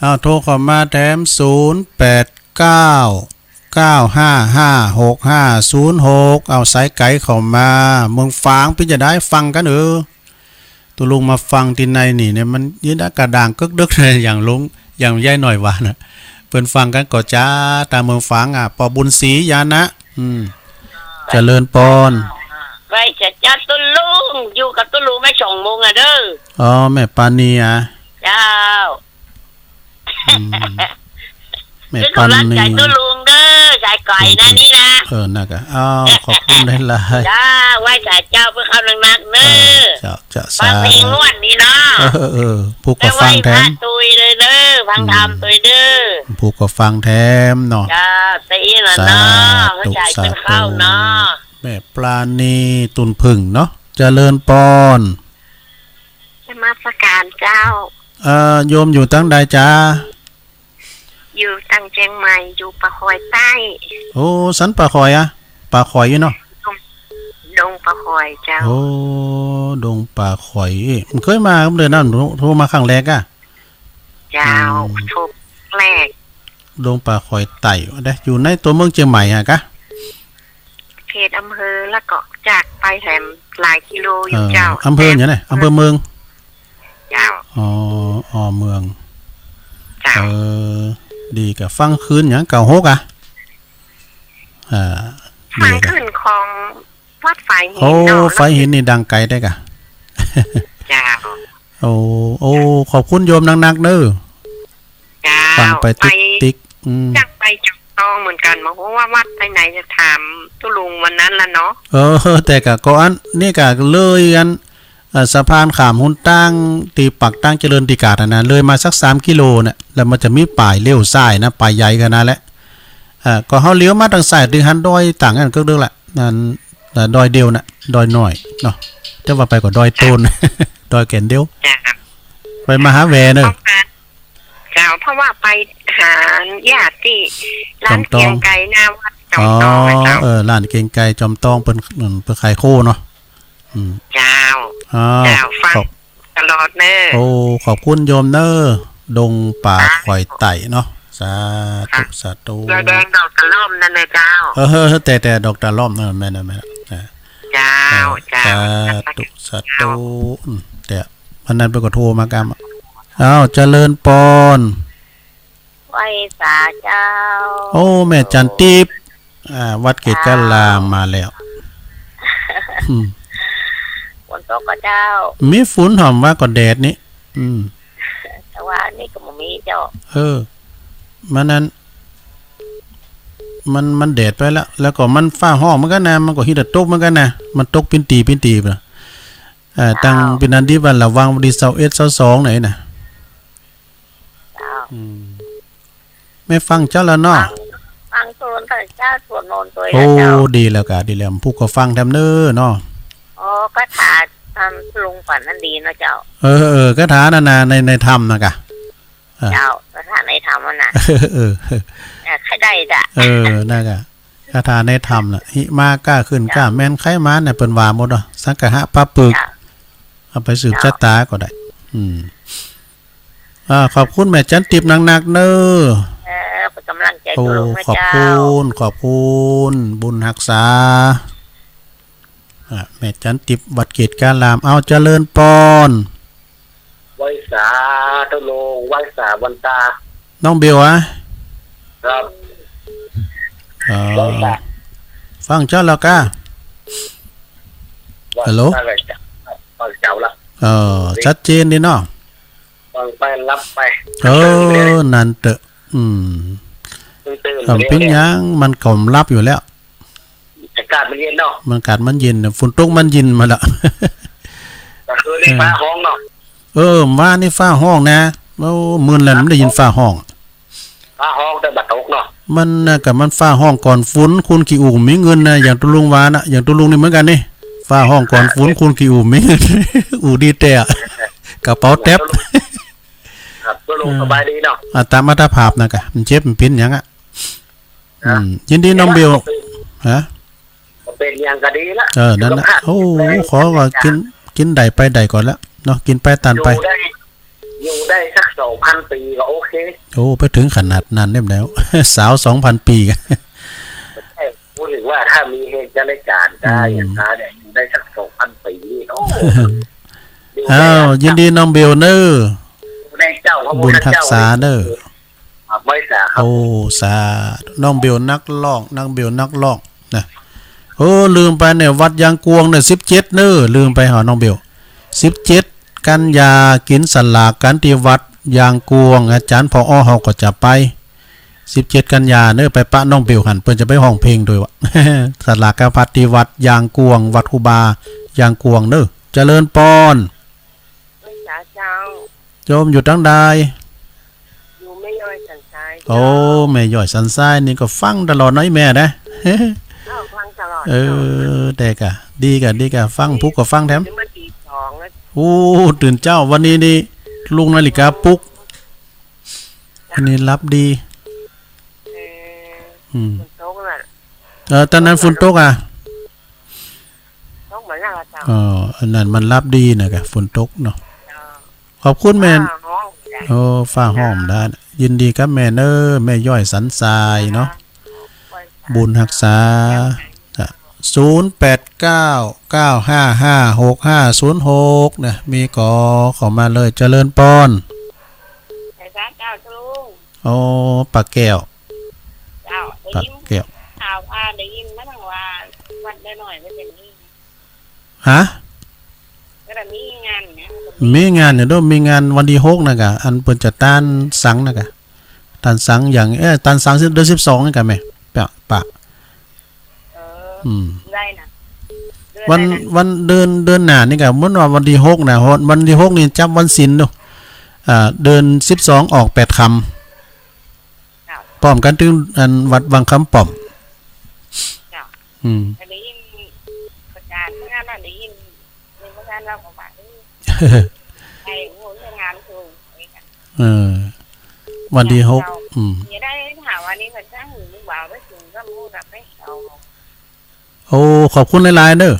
อโทรเข้ามาแถม0899556506เอาสายไก่เข้ามาเมืองฝางพี่จะได้ฟังกันตัวลุงมาฟังที่ในนี่เนี่ยมันยืนกระด่างกึกดึกเลยอย่างลุงอย่างยายหน่อยว่านะเพิ่นฟังกันก็จ้าตามเมืองฝางปอบุญศรียานะเจริญปอนไว้จะจัดตุลุงอยู่กับตุลุงไม่2 โมงเด้อแม่ปานีเจ้าแม่ปานีใจตุลุงเด้อใจไก่นะนี่นะน่ะก็ขอบคุณได้หลายจ้าไว้ใจเจ้าเพื่อคำนักเด้อจะฟังเพลงนวดนี่เนาะผู้ก็ฟังแถมตุยเลยเด้อฟังธรรมตุยเด้อผู้ก็ฟังแถมเนาะจ้าตีน่ะเนาะเข้าใจเป็นข้าวเนาะแม่ปลาณีตุนพึ่งเนาะเจริญปอนจะมาประกาศเจ้าโยมอยู่ตั้งใดจ้าอยู่ตั้งเชียงใหม่อยู่ปะคอยใต้โอ้สันปะคอยปะคอยเนาะดงปะคอยเจ้าโอ้ดงปะคอยมันเคยมาเลยนั่นโทรมาครั้งแรกเจ้าโทรแรกดงปะคอยไต่ได้อยู่ในตัวเมืองเชียงใหม่กะเขตอำเภอแล้วก็จากไปแถมหลายกิโลอยู่เจ้าอำเภอเนี่ยอำเภอเมืองเจ้าเมืองเจ้าดีกับฟังคืนอย่างเก่า6ฟังคืนของวัดไฟหินไฟหินนี่ดังไกลได้กะเจ้าโอ้ขอบคุณโยมนักๆเด้อฟังไปติ๊กจักไปจักต้องเหมือนกันมาเพราะว่าวัดไปไหนจะถามตุลุงวันนั้นละเนาะแต่กะก็อันนี่กะเลยกันสะพานขามหุ่นตั้งตีปักตั้งเจริญติกาดนะเลยมาสัก3 กิโลเนี่ยแล้วมันจะมีป่ายเลี้ยวซ้ายนะป่ายใหญ่กันนะแหละก็เฮาเลี้ยวมาทางซ้ายถึงหันดอยต่างกันก็เด้อละนั่นดอยเดียวน่ะดอยน้อยเนาะจะว่าไปก็ดอยโตนดอยแก่นเดียวไปมหาแวเด้อเจ้ จ้าเพราะว่าไปหาญาติที่ร้านเกียงไก่หน้าวัดจอมตองเจ้าร้านเกียงไก่จอมตองเปิ้นขายโคเนาะเจ้าเจ้าฟังตลอดเน้อโอ้ขอบคุณโยมเน้อดงป่าข่อยไต่เนาะสาธุสาธุแดงดอกตะล่อมนั่นเลยเจ้าแต่ดอกตะล่อมนั่นแม่นะเจ้าสาธุสาธุแต่วันนั้นไปก็โทรมากรรมเจริญปอนไหว้สาเจ้าโอ้แม่จันทิพย์วัดเกศกาลามมาแล้วฝนตกก็เจ้ามีฝนหอมว่าก็แดดนี่แต่ว่านี่ก็บ่มีเจ้ามันนั้นมันแดดไปแล้วก็มันฟ้าห้องเหมือนกันนะมันก็ฮิตตกเหมือนกันนะมันตกปินตีไปตั้งเป็นอันที่ว่าระวังวันที่21 22ไหนน่ะไม่ฟังเจ้าแล้วเนาะฟังโซนพระเจ้าสวดมนต์ตัวโอ้ดีแล้วกะดีแล้วผู้ก็ฟังทำเน้อเนาะก็ถาลุงฝันนั่นดีเนาะเจ้าก็ถานาในธรรมนะกะเจ้าก็ถาในธรรมน่ะใครได้จ้ะน่ะกะคาถาในธรรมน่ะหิมากล้าขึ้นกล้าแม่นไขมาเนี่ยเปิ้นว่าหมดเนาะสังกะหะปะปึกเอาไปสืบชะตาก็ได้ขอบคุณแม่จันทิพย์หนักๆเน้อกำลังใจตัวลุงขอบคุณบุญรักษาแม่จันทิพย์วัดเกศกาลามเจริญปอนไหว้สาธุโลไหว้สาวันตาน้องเบลครับฟังเจ้าแล้วก้าฮัลโหลฟังเจ้าละชัดเจนดีเนาะฟังไปรับไปนั่นเตอะเป็นยังมันก่อมรับอยู่แล้วอากาศมันเย็นเนาะมันอากาศมันเย็นฝนตกมันเย็นมาละก็คือได้ฟ้าห้องเนาะมานี่ฟ้าห้องนะมื่นแล้วมันได้ยินฟ้าห้องแต่บัดตกเนาะมันกับมันฟ้าห้องก่อนฝนคุณกี่อู่มีเงินนะอย่างตุลุงวานะอย่างตุลุงนี่เหมือนกันนี่ฟ้าห้องก่อนฝนคุณกี่อู่มีเงินอู่ดีแต่กระเป๋าแท็บครับตุลุงสบายดีเนาะตามมาตรภาพนะกะมันเจ็บมันเป็นยังยินดีน้องเบลเป็นอย่างก็ดีละนั่นแหละขอว่ากินใดไปใดก่อนแล้วเนาะกินไปตันไปอยู่ได้สัก 2,000 ปีก็โอเคไปถึงขนาดนั้นได้แล้วสาว 2,000 ปีกันพูดถึงว่าถ้ามีเหตุการณ์ได้อย่างนั้นเนี่ยอยู่ได้สัก 2,000 ปียินดีน้องเบลเนอร์บุญทักษาเนอร์ไม่สาครับสาน้องเบลนักร้องนะลืมไปเนี่ยวัดยางกวงเนี่ย17เนอลืมไปหาน้องเบล17กันยากินสลากกันที่วัดยางกวงอาจารย์ผอ.เฮาก็จะไป17กันยาเนอไปปะน้องเบลหันเพิ่นจะไปห้องเพลงโดยวะ สลากพัดที่วัดยางกวงวัดครูบายางกวงเนอเจริญปอนโยมอยู่ตั้งใดอยู่แม่ย่อยสันทรายแม่ย่อยสันทรายนี่ก็ฟังตลอดน้อยแม่นะฟังตลอดแต่กะดีกะฟังพุกก็ฟังแถมตื่นเจ้าวันนี้นี่ลุงนาฬิกาปลุกวันนี้รับดีตอนนั้นฝนตกอันนั้นมันรับดีนะกะฝนตกเนาะขอบคุณแม่ฟ้าห้อมได้ยินดีกับแม่เนอแม่ย่อยสันทรายเนาะบุญรักษา0899556506นะมีขอมาเลยเจริญปอนปากแก้วปากแก้วข่าวได้ยินมาทางว่าวัดได้หน่อยไม่เป็นนี่ฮะก็มีงานเนี่ยด้วยมีงานวันที่6นะกะอันเปิ้นจะต้านสังนะกะต้านสังอย่างต้านสังเดือน12นี่กะแม่ปะได้นะวันเดือนหน้านี่ก็เหมือนว่าวันที่6นะวันที่6นี่จับวันศีลเนาะเดือน12ออก8คำป้อมกันถึงอันวัดวังคำป้อมได้ยินประกาศงานนั้นได้ยินงานเราของบ้านไอ้โหงานคือ วันที่6อย่าได้ถามวันนี้มันจ้างหรือบ่าวไปถึงก็มูดับไปเอาโอ้ขอบคุณหลายๆเด้อ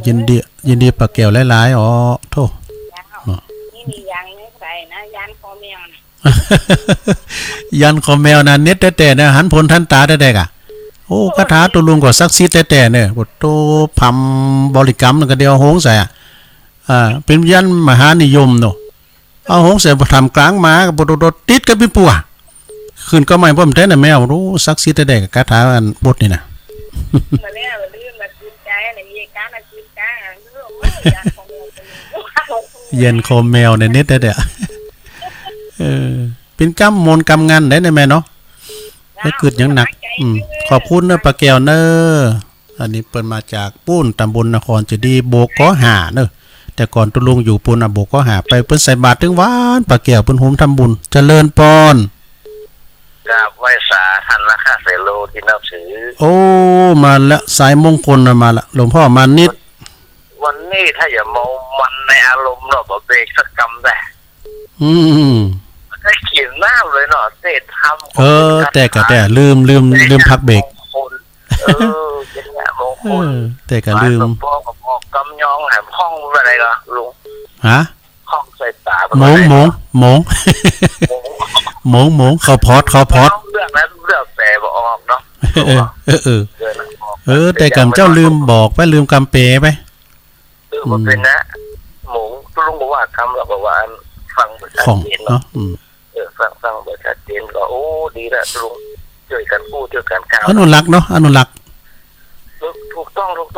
ยินดีปากแก้วหลายๆอ๋อโทษนี่มียางไม่ใส่นะยานคอแมวนะยันคอแมวน่ะเน็ตแต่ๆนะหันพลทันตาแต่ๆอ่ะโอ้คาถาตุลุงก็ซักซีแต่ๆเนี่ยบ่โตพำบริกรรมก็เดียวโหงใส่เป็นยันมหานิยมเนาะเอาโหงใส่บ่ทำกลางมาก็บ่โดดติดกับเป็นปัวขึ้นก็ไม่บ่แท้น่ะแมวรู้ซักซีแต่ๆกับคาถาอันบทนี่น่ะมาแล้วลืมมาคิดใจอะไรมีการมาคิดใจเรื่องยันคอแมวเย็นคอแมวในเน็ตแต่เป็นกำมนกำงานได้แม่เนาะถ้าเกิดยังหนักขอบคุณเนอะปะแก้วเนอะอันนี้เปิดมาจากปุ้นตำบลนครเจดีย์โบกก็หาเนอะแต่ก่อนตุลุงอยู่ปุ้นโบกก็หาไปเปิ้นใส่บาตรถึงหวานปะแก้วเปิ้นโฮมทำบุญเจริญปอนกราบไหว้สาท่านละค่าเสโลที่นับถือโอ้มาละสายมงคลมาละหลวงพ่อมานิดวันนี้ถ้าอย่าเมามันในอารมณ์เนาะบ่เบรกสักกำได้ได้เขียนหน้าเลยเนาะเศษทำแต่ลืมพักเบรกเป็นอย่างมงคลแต่ก็ลืมพ่อกับพ่อกำยองแหมห้องอะไรก็ลุงฮะห้องใส่ตาหมงเขาพอดเรื่องนั้นเรื่องแต่บ่ออกเนาะแต่กำเจ้าลืมบอกไปลืมกำเปไปมันเป็นนะหมูลุงบอกว่าคำเราบอกว่าฟังภาษาจีนเนาะฟังภาษาจีนก็โอ้ดีละลุงช่วยกันพูดช่วยกันกล่าวอนุรักษ์เนาะอนุรักษ์ถูกต้องลุง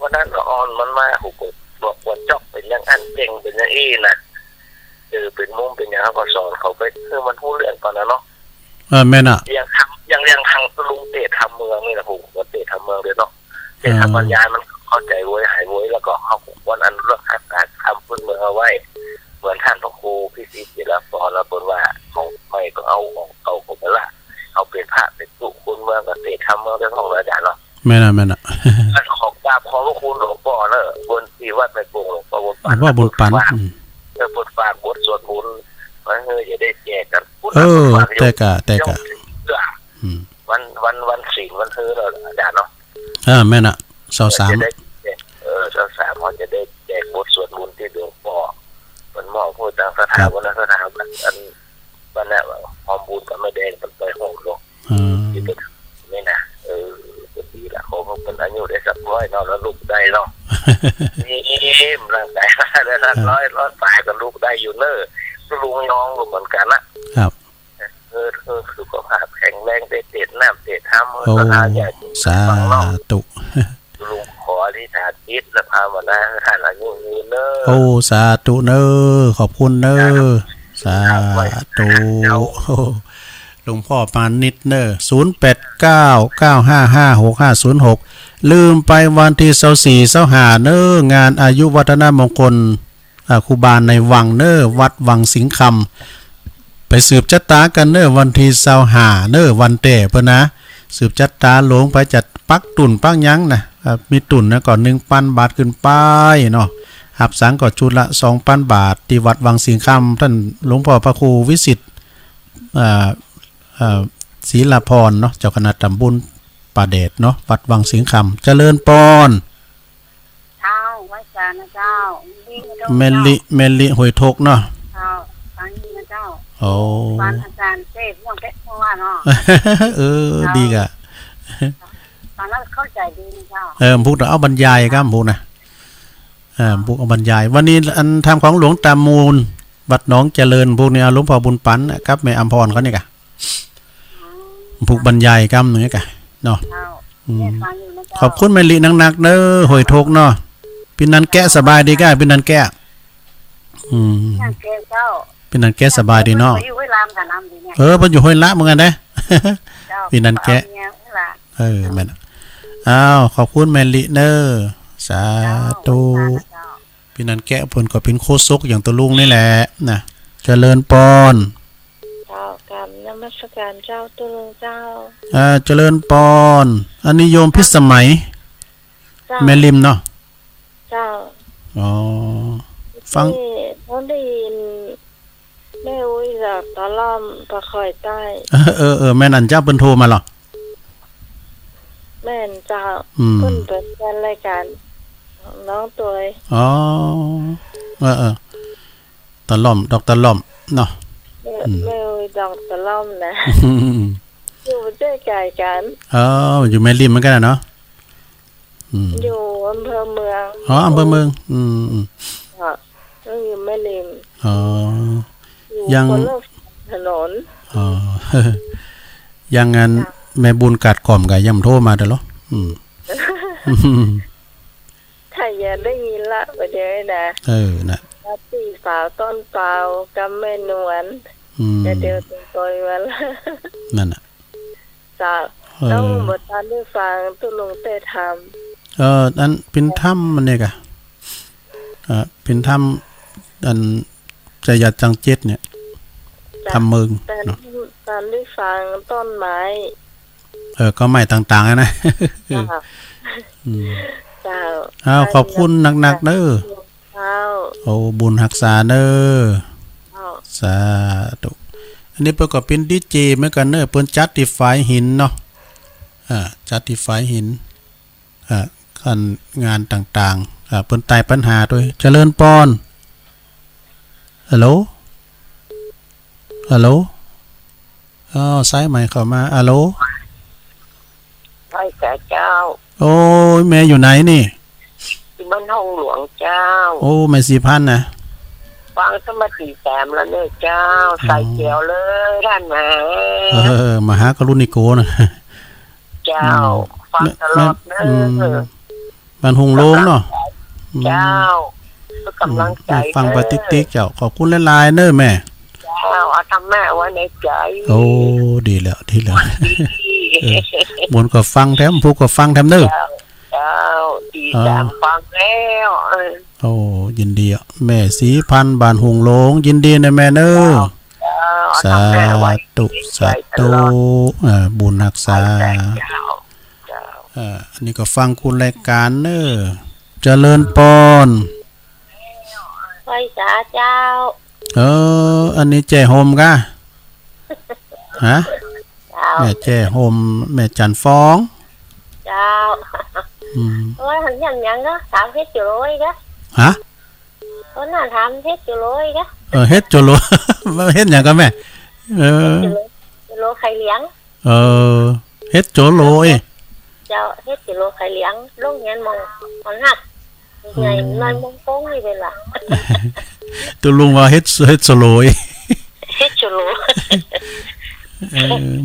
วันนั้นอ่อนมันมาหูกบอกว่าจอกเป็นยังอันเก่งเป็นยังนะเป็นมุ้งเป็นยังเขาก็สอนเขาไปคือมันพูดเรื่องตอนนั้นเนาะแม่น่ะยังทางลุงเตะทำเมืองนี่นะผมว่าเตะทำเมืองเลยเนาะเตะทำบรรยายมันเข้าใจโวยหายโวยแล้วก็เขาวันนั้นเรื่องการทำพื้นเมืองเอาไว้เหมือนท่านพระครูพี่ศรีจิรพรแล้วบอกว่าของไม่ก็เอาของเก่าของละเอาเป็นพระเป็นตุคุณเมืองกับเตะทำเมืองเป็นของอาจารย์เนาะแม่น่ะแล้วของกราบขอพระคุณหลวงพ่อเนอะบนที่วัดในกรุงหลวงพ่อบนปันว่าบนปันบทฝากบทสวดมนต์มาเฮ้ยจะได้แจกกันแต่กะวันศีลวันเธอเราอาจารย์เนาะแม่น่ะ2323เขาจะได้แจกบทสวดมนต์ที่หลวงพ่อมันมอบพูดทางสถาบันอันวันนี้หอมบุญกับแม่แดงเป็นไปห้องหลวงที่เป็นไม่นะดีละเขาเป็นอายุได้สักร้อยเนาะแล้วลูกได้เนาะนี่ร่างกายได้สักร้อยตายกับลูกได้อยู่เนอะลุงน้องเหมือนกันนะครับสุขภาพแข็งแรงได้เตะน้ำเตะท้ำก็หาใหญ่สาธุลุงขอที่ฐานจิตและภาวนาท่านอายุยืนเนอะโอ้สาธุเนอะขอบคุณเนอะสาธุหลวงพ่อปานนิดเนอะ0899556506ลืมไปวันที่24-25เนอะงานอายุวัฒนมงคลครูบาในวังเนอะวัดวังสิงห์คำไปสืบจัตตากันเนอะวันที่25เนอะวันเตะเพิ่นนะสืบจัตตาหลวงไปจัดปักตุ่นปักยั้งนะมีตุ่นนะก่อน 1,000 บาทขึ้นไปเนาะหับสังก็ชุดละ 2,000 บาทที่วัดวังสิงห์คำท่านหลวงพ่อพระครูวิสิทธิ์ศรีลาพรเนาะเจ้าคณะตำบลป่าเดชเนาะวัดวังสิงห์คำเจริญปอนเจ้าวัดจานะเจ้าเมลิหวยทกเนาะเจ้าฟังนี้นะเจ้าโอ้บ้านอาจารย์เทพม่วงเพชรว่าเนาะดีกะตอนนั้นเข้าใจดีนะเจ้าพวกเราเอาบรรยายครับพวกนะพวกเอาบรรยายวันนี้อันทำของหลวงตามูลวัดหนองเจริญพวกนี้หลวงพ่อบุญปันครับแม่อัมพรเขานี่กะพวกบรรยายครับนี่กะเนาะขอบคุณแม่ลินักๆเด้อหอยทกเนาะพี่นันแกะสบายดีก้าพี่นันแกะพี่นันแกะสบายดีเนาะมันอยู่ห้วยละเหมือนกันเด้พี่นันแกะแม่อ้าวขอบคุณแม่ลิเนอร์สาธุพี่นันแกะผลก็เป็นโคศกอย่างตัวลุงนี่แหละนะเจริญปอนการนมัสการเจ้าตัวลุงเจ้าเจริญปอนอันนี้โยมพิสมัยแม่ริมเนาะเจ้าอ๋อฟังเขาได้ยิน แม่อุ้ยจากตะล่อมตะคอยใต้แม่นันเจ้าเปิ้นโทรมาหรอแม่นเจ้าเพิ่นเป็นแฟนรายการน้องตัวอ๋อตะล่อมดอกตะล่อมเนาะแม่อุ้ยดอกตะล่อมนะอยู่ใกล้ๆกันอยู่แม่ริมเหมือนกันเนาะอยู่อำเภอเมืองอำเภอเมืองต้องอยู่แม่ริมยังถนนยังงั้นแม่บุญกัดกล่อมก็ยังโทรมาเด้อเหรอถ้าอย่าได้ยินละประเดี๋ยวนะนะตีสาวต้นเปล่ากับแม่นวลจะเดียวตัวตัววันนั่นน่ะจ้าต้องบทการได้ฟังตุลุงเตทำอันเป็นถ้ำมันเนี่ยกะเป็นถ้ำอันจะยัดจังเจ็ดเนี่ยทำมึงเนาะตามได้ฟังต้นไม้ก็ไม้ต่างๆนะขอบคุณหนักๆเด้อโอ้บุญรักษาเด้อสาธุอันนี้เพิ่นก็เป็นดีเจเหมือนกันเด้อเพิ่นจัดที่ฝายหินเนาะจัดที่ฝายหินขั้นงานต่างๆเพิ่นตายปัญหาด้วยเจริญปอนฮัลโหลสายใหม่เข้ามาฮัลโหลใช่เจ้าโอ้ยแม่อยู่ไหนนี่ที่บ้านห้องหลวงเจ้าโอ้แม่สีพันนะฟังสมาธิแสมแล้วเนี่ยเจ้าใส่เกียวเลยท่านมหากรุณิโกนะเจ้าฟังตลอดเนอะบ้านหงโลงเนาะเจ้ากำลังใจฟังปฏิติ๊กเจ้าขอบคุณหลายๆเน้อแม่เจ้าเอาทำแม่ไว้ในใจโอ้ดีแล้วบนก็ฟังแถมผู้ก็ฟังแถมเน้อเจ้าดีตามฟังแล้วโอ้ยินดีแม่สีพันบ้านหงโลงยินดีนะแม่เน้อสาธุบุญรักษาอันนี้ก็ฟังคุณรายการเน้อเจริญปอนไว้สาเจ้าอันนี้แจ้โฮมกะฮะแม่แจ้โฮมแม่จันฟ้องเจ้าว่าหันยังก็ถามเฮ็ดจุโรยกะฮะคนน่ะถามเฮ็ดจุโรยกะเฮ็ดจุโรเฮ็ดหยังก็แม่จุโรไข่เลี้ยงเฮ็ดจุโรยเจ้าเฮ็ดจุโรไข่เลี้ยงลูกเงี้ยมันหักไงนอนมองโป้งนี่เป็นล่ะตัวลุงว่าเฮ็ดสโลยเฮ็ดจุโร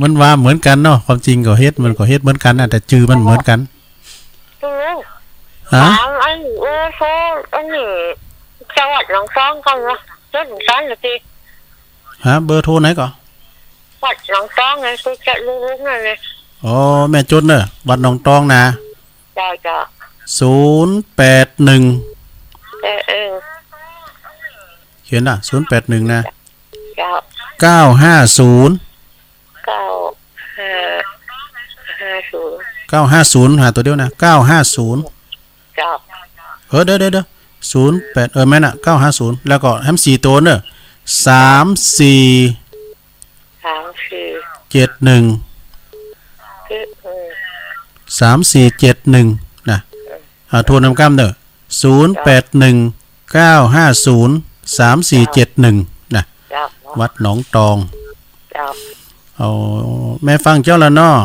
มันว่าเหมือนกันเนาะความจริงก็เฮ็ดมันก็เฮ็ดเหมือนกันแต่ชื่อมันเหมือนกันฮะอันนี้อันนี้จังหวัดหนองซองกันวะจังหวัดหนองซองเหรอพี่ฮะเบอร์โทรไหนก่อนวัดหนองซองไงคือจะรู้นั่นเลยอ๋อแม่จดเนอะวัดหนองตองนะจ้า081เขียนน่ะ081นะ950 หาตัวเดียวนะ950จ้าเดี๋ยว08แม่น่ะ950แล้วก็แฮม4ตัวเนอะ3471นะโทรนำกล้ามเนอะ0819503471นะวัดหนองตองเอาแม่ฟังเจ้าละเนาะ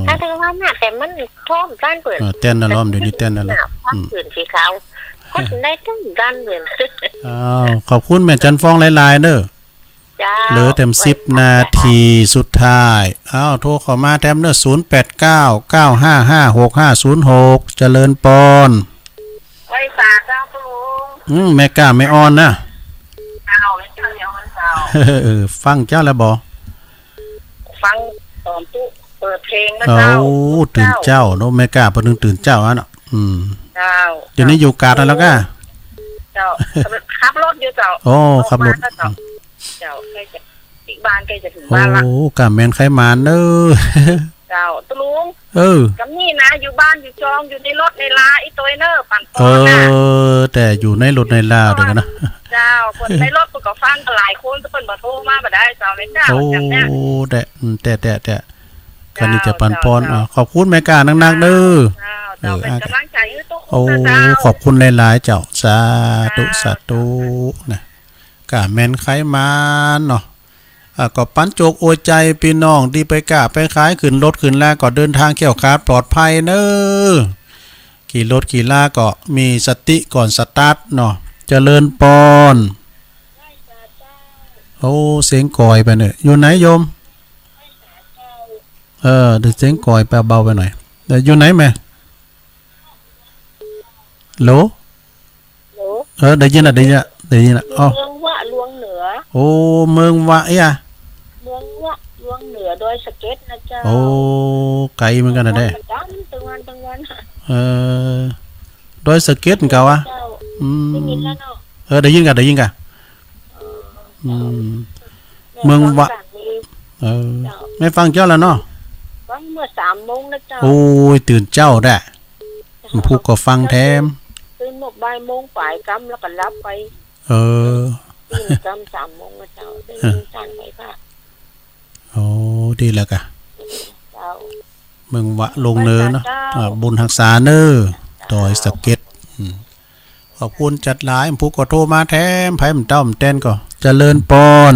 ถ้าถึงวันน่ะแต่มันท่อมด้านเปิดเต้นน่ะล้อมเดี๋ยวนี้เต้นน่ะล้อมเปิดสีขาวก็ได้ทั้งด้านเปิดขอบคุณแม่จันฟองหลายๆเด้อเหลือเต็ม10นาทีสุดท้ายโทรเข้ามาแถมเด้อ0899556506เจริญปอนไว้ฝากเจ้าลุงแม่กล้าไม่อ่อนนะฟังเจ้าแล้วบ่ฟังตอนตู้เปิดเพลงนะเจ้าตื่นเจ้าเนาะแม่กล้าเพิ่นตื่นเจ้าอ่ะเนาะเจ้าเดี๋ยวนี้อยู่กาดแล้วก็เจ้าขับรถอยู่เจ้าขับรถเจ้าใกล้จะอีกบ้านใกล้จะถึงบ้านละกะแม่นไขมานเด้อเจ้าตะลุงกำนี่นะอยู่บ้านอยู่จองอยู่ในรถในลาอีตัวเนอร์ปั่นปอนนะแต่อยู่ในรถในลาเด้อนะเจ้า เพิ่นในรถเพิ่นก็ฟังกันหลายคนเพิ่นบ่โทรมาบ่ได้เจ้าแม่ก้าจังเนี้ยโอ้แต่คันนี้จะปันปอนขอบคุณแม่กานักๆเด้อเจ้าเป็นกำลังใจให้ทุกคน โอ้ขอบคุณหลายๆเจ้าสาธุนะกะแม่นไขมันเนาะก็ปันโจกโอยใจพี่น้องที่ไปกะไปขายขึ้นรถขึ้นลาก็เดินทางเขี่ยวคาดปลอดภัยเด้อขี่รถขี่ลาก็มีสติก่อนสตาร์ทเนาะเจริญปอนโอ้เสียงก่อยไปเนี่ยอยู่ไหนโยมดูเสียงก่อยไปเบาไปหน่อยแต่อยู่ไหนแม่โหลได้ยินอ๋อเมืองวะลวงเหนือโอ้เมืองวะอ่ะเมืองวะลวงเหนือโดยสเก็ตนะเจ้าโอ้ไกลเหมือนกันนะเด้ตั้งวันโดยสเก็ตเก่าอ่ะได้ยินแล้วเนาะได้ยินกันเมืองวะไม่ฟังเจ้าแล้วเนาะฟังเมื่อ3 โมงนะเจ้าโอ้ยตื่นเจ้าได้ผู้ก็ฟังแถมตื่นหมกบ่ายโมงฝ่ายกำแล้วก็รับไปตื่นกำ3 โมงนะเจ้าได้ยินสั่งไปค่ะโอ้ดีแล้วกะเจ้าเมืองวะลงเนินเนาะบุญหักษาเนอดอยสเก็ตขอบคุณจัดหลายผู้ก็โทรมาแถมไผมันเต้ามันเต้นก็เจริญปอน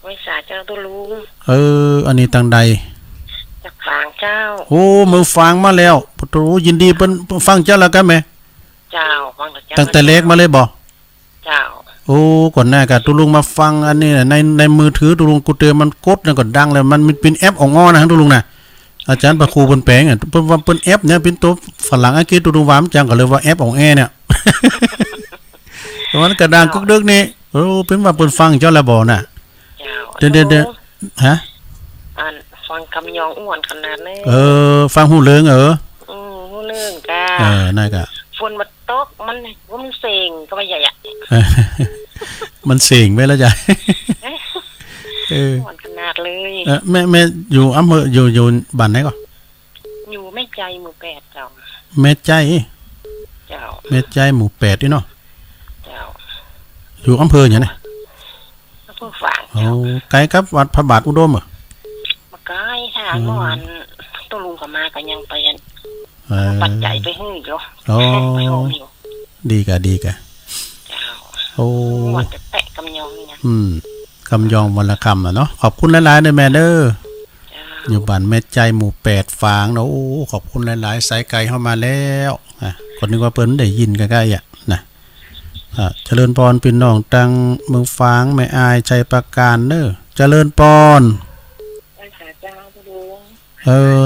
ไว้สาเจ้าตุลุงอันนี้ตังใดจากฟางเจ้าโอ้มือฟังมาแล้วพุทธยินดีเพิ่นฟังเจ้าแล้วกันไหมเจ้าฟังเจ้าตั้งแต่เล็กมาเลยบ่เจ้าโอ้ก่อนหน้าก็ตุลุงมาฟังอันนี้ในมือถือตุลุงกูเตือนมันกดแล้วก็ดังแล้วมันเป็นแอปอ่องๆนะตุลุงน่ะอาจารย์ประครูเพิ่นแปลงอ่ะเพิ่นว่าเพิ่นแอปเนี่ยเป็นตัวฝรั่งอังกฤษตุลุงว่ามันจังก็เลยว่าแอปอ่องแอเนี่ยเพราะมันกระดังกุกดึกนี่โอ้เป็นว่าเพิ่นฟังเจ้าแล้วบ่น่ะเด้อฮะฟังคำยองอ้วนขนาดนี้ฟังหูเลิงหูเลิงกะนั่นกะฝนมาตกมันเสียงก็ไม่ใหญ่อ่ะมันเสียงไปแล้วจ้ะอ้วนขนาดเลยแม่อยู่อำเภออยู่บ้านไหนก่อนอยู่แม่ใจหมู่8เจ้าแม่ใจเจ้าแม่ใจหมู่8นี่เนาะเจ้าอยู่อำเภอหยังนี่อำเภอฝางโอ้ไกลครับวัดพระบาทอุดมเหรอมาไกลทางเมื่อวานตัวลุงก็มาก็ยังไปปัจจัยไปให้อยู่ดีกะเจ้าโอ้วันจะแตะกำยองนี่นะคำยองวันละคำเนาะขอบคุณหลายๆเด้อแม่เด้ออยู่บ้านแม่ใจหมู่8ฝางเนาะโอ้ขอบคุณหลายๆสายไกลเข้ามาแล้วคนนึกว่าเปิ้นได้ยินใกล้ๆอ่ะนะเจริญพรพี่น้องตังเมืองฝางแม่อายชัยประการเด้อเจริญพร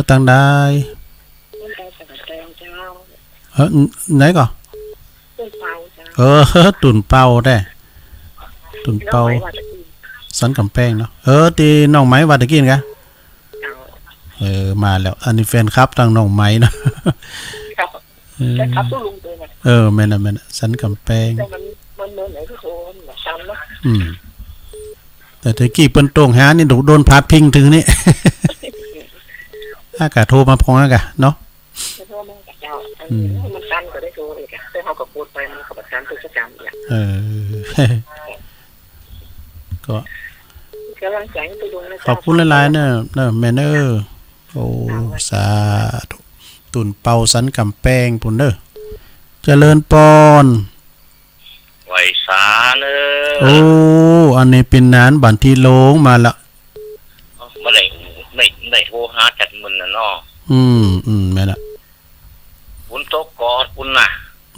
ตังได้ไหนก่อนตุ่นเป่าได้ตุ่นเป่าสันกำแพงเนาะตีน้องไม้วัดตะกี้กันมาแล้วอันนี้แฟนครับทางน้องไม้เนาะครับตู้ลุงตัวเนี่ยแม่น่ะสันกำแพงมันไหนก็โดนซ้ำเนาะแต่ตะกี้เปิ้นโต่งหานี่โดนพัดพิงถึงนี่อากาศโทรมาพองอากาศเนาะโทรมากับเจ้ามันสั้นก็ได้โทรอีกแต่เขาก็พูดไปมันก็แบบสั้นตุกจำอย่างก็กำลังใจไปดูนะขอบคุณหลายๆเนอะแม่เนอโอ้สาธุตุ่นเป่าสันกำแพงปุ่นเด้อเจริญปอนไว้สาเนอโอ้อันนี้เป็นนานบันทีโลงมาละไม่โทรหาจัดมึนน่ะเนาะแม่ละฝนตกกอดคุณน่ะ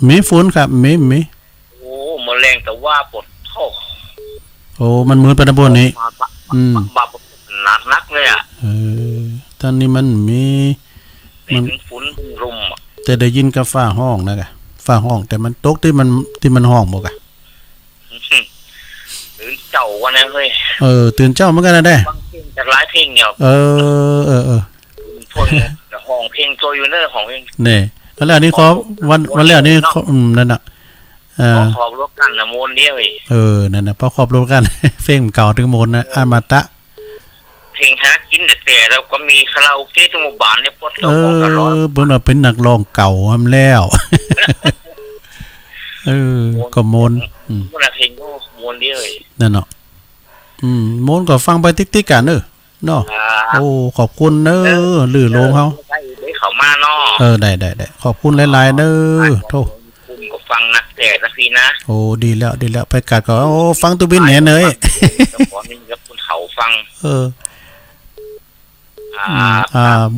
มีฝนครับมีโอ้แมลงแต่ว่าปวดท้องโอ้มันมืดไปตะบนนี้บาปหนักเลยอ่ะตอนนี้มันมีมันฝนรุมแต่ได้ยินกับฟ้าห้องนะกะฟ้าห้องแต่มันตกที่มันห้องบ่กะตื่นเจ้าวันนั้นเฮ้ยตื่นเจ้าเหมือนกันนะได้จากหลายเพลงเดียวพวกห้องเพลงโจยูเนอร์ของเพลงนี่แล้วอันนี้เขาวันแรกนี่เขานั่นน่ะขอบรบกันนะโมนเดียวนั่นน่ะเพราะขอบรบกันเพลงเก่าถึงโมนนะอมตะเพลงหากินแต่แล้วก็มีคาราโอเกะทุกหมู่บ้านเนี่ยพวกเราเบิ่งว่าเป็นนักร้องเก่าทำแล้ว ก็โมนมันเพลงก็มวนดีเลยนั่นเนาะโมนก็ฟังไปติ๊กๆกันเนาะโอ้ขอบคุณลือโลงเฮาได้เข้ามาเนาะได้ขอบคุณหลายๆโทคุณก็ฟังนะแต่ละทีนะโอ้ดีแล้วไปกัดก็โอ้ฟังตุบินแหนเนยขอมีกับคุณเขาฟัง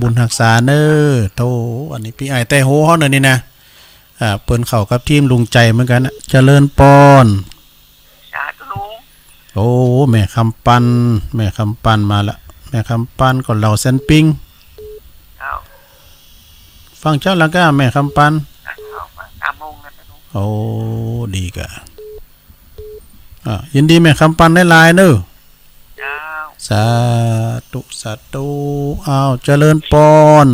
บุญรักษาโทอันนี้พี่ไอ้แต่โหเฮานี่นะเปิ้นเข้ากับทีมลุงใจเหมือนกันเจริญปอนสาธุลุงโอ้แม่คำปันมาละแม่คำปันก็เหล่าเซนปิ้งฟังเจ้าแล้วก็แม่คำปันโอ้ดีกะยินดีแม่คำปันได้ลายสาธุเจริญปอน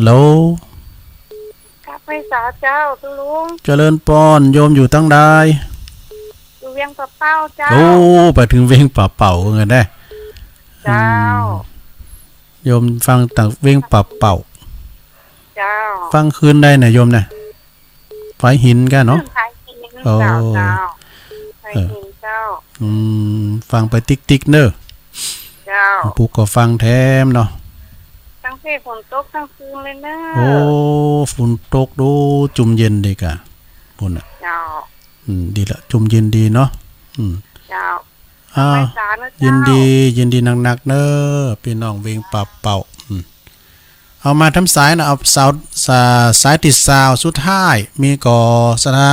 โหลไปสาเจ้าตุลุงเจริญปอนโยมอยู่ตั้งใดอยู่เวียงป่าเป้าเจ้าโอ้ไปถึงเวียงป่าเป่าเงินได้เจ้าโยมฟังต่างเวียงป่าเป่าเจ้าฟังคืนได้น่ะโยมน่ะไฟหินกันเนาะโอ้ไฟหินเจ้าฟังไปติ๊กๆเด้อเจ้าปู่ก็ฟังแถมเนาะทั้งเพฝนตกทั้งคืนเลยนะโอ้ฝนตกดูจุ่มเย็นดีกะพุ่นน่ะเจ้าดีละจุ่มเย็นดีเนาะเจ้ายินดีหนักๆเด้อพี่น้องเวงปรับเป่าเอามาทำสายนะเอาสายติดสาวสุดท้ายมีก่อสนะ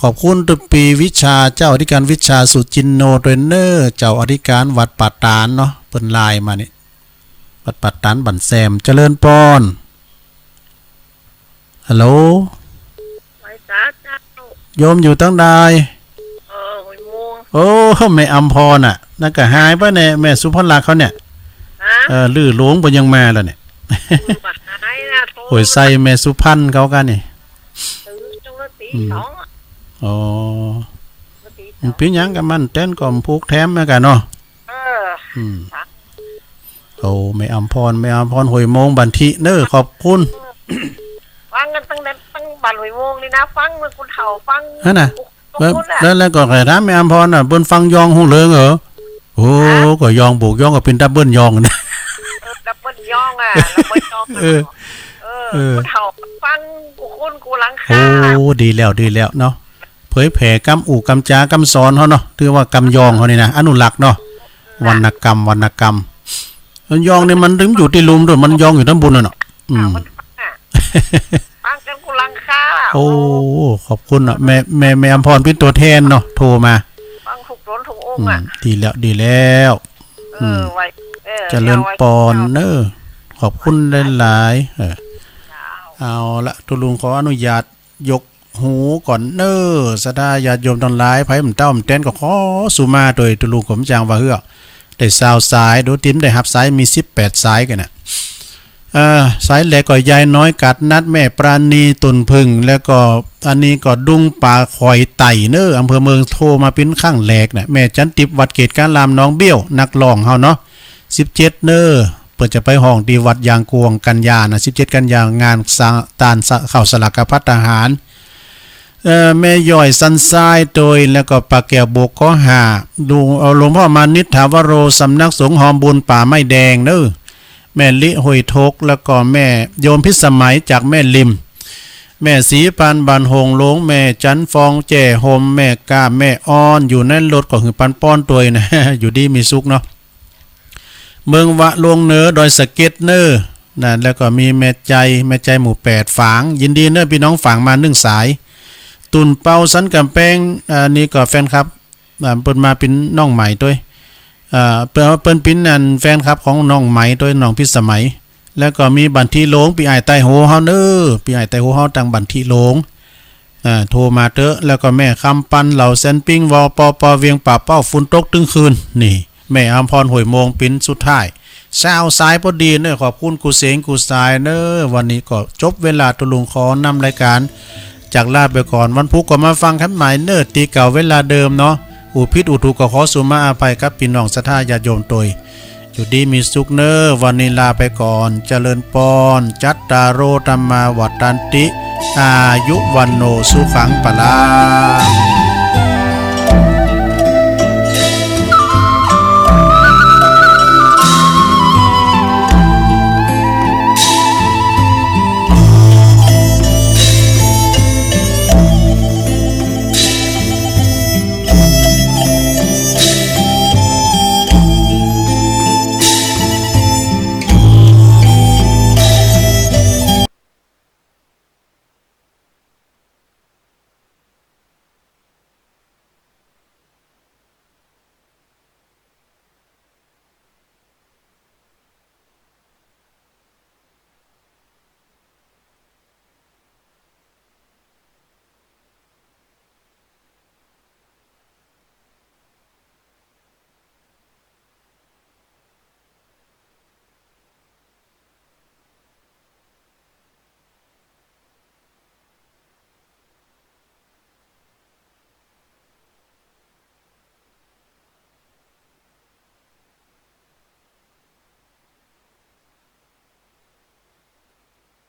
ขอบคุณตุปีวิชาเจ้าอธิการวิชาสุจินโนเทรนเนอร์เจ้าอธิการวัดปัตตานเนาะเปิ้นไลน์มานี่วัดปัตตานบันแซมเจริญปอนฮัลโหลโยมอยู่ตั้งใดโอ้แม่อำพรน่ะนั่นก็หายไปเนี่ยแม่สุพรรณเขาเนี่ยลื่อหลวงไปยังมาแล้วเนี่ยโอยใส่แม่สุพรรณเขากันนี่อ๋อพี่ยังกับมันเต้นก่อมพูกแถมมากันเนาะโอ้ไม่อำพรหวยโมงบันทิขอบคุณฟังกันตั้งบันหวยโมงนี่นะฟังเมื่อคุณเฒ่าฟังนั่นน่ะแล้วก็ใครถามไม่อำพรน่ะเบิ้นฟังยองหูเลิงเหรอโอ้ก็ยองบุกยองก็เป็นดับเบิ้ลยองนะดับเบิ้ลยองดับเบิ้ลยองคุณเฒ่าฟังกูหลังคาโอ้ดีแล้วเนาะเผยแผ่กำอู่กำจากำสอนเขาเนาะถือว่ากำยองเขานี่นะอนุรักษ์เนาะวรรณกรรมมันยองนี่มันถึงอยู่ที่ลุมด้วยมันยองอยู่ด้านบนน่ะฟังกันกูหลังคาโอ้ขอบคุณแม่อำพรเป็นตัวแทนเนาะโทรมาฟังถูกร้นถูกองค์ดีแล้วเจริญปอนขอบคุณหลายเอาละตุลุงขออนุญาตยกหูก่อนสดาญาติโยมทั้งหลายไผมันเต้ามันเต้นก็ขอสุมาโดยตุลุงผมจางว่าเฮือได้สาวสายดูติมได้หับสายมี18สายกันน่ะสายแหลกก็ยายน้อยกัดนัดแม่ปราณีตุนพึ่งแล้วก็อันนี้ก็ดุงป่าคอยไต่อำเภอเมืองโทรมาเป็นข้างแหลกน่ะแม่จันติบวัดเกตการรามน้องเบี้ยวนักร้องเฮาเนาะ17เปิดจะไปห้องที่วัดยางกวงกันยานะ17กันยางานตานเข้าสลักพัฒทหารแม่ย่อยสันทรายโดยแล้วก็ปากแก้วโบกข้อหาดูเอาหลวงพ่อมานิษฐาวโรสำนักสงฆ์หอมบุญป่าไม้แดงแม่ลิหอยทกแล้วก็แม่โยมพิสมัยจากแม่ลิมแม่สีปานบันหงหลงแม่จันฟองแจ่โฮมแม่กาแม่อ้อนอยู่ในรถก็คือปันป้อนตัวนะ อยู่ดีมีสุขเนาะเมืองวะลวงดอยสะเก็ดนั่นแล้วก็มีแม่ใจหมู่8ฝางยินดีพี่น้องฝางมา1สายตุนเปาสันกำแพงนี่ก็แฟนครับเปิ้นมาเป็นน้องใหม่ด้วยเปิ้นเป็นนั่นแฟนครับของน้องใหม่ด้วยน้องพิสมัยแล้วก็มีบันทีหลงปีไอไตโหเฮาปีไอไตโหเฮาตังบันทีหลงโทรมาเตอะแล้วก็แม่คำปันเหล่าเซนปิ้งวอปเวียงป่าเป้าฝนตกตึงคืนนี่แม่อำพรหวยโมงปิ้นสุดท้ายเช้าสายพอดีขอบคุณกูเสงกูสายวันนี้ก็จบเวลาตุลุงขอนำรายการจากลาไปก่อนวันพุธก็มาฟังคันหมายตีเก่าเวลาเดิมเนาะอุพิษอุทุก็ขอสุมาอภัยครับพี่น้องศรัทธาญาติโยมตยอยู่ดีมีสุขวันนี้ลาไปก่อนเจริญปอนจัตตารโอธัมมาวัฏฏันติ อายุวันโนสุขังปะลา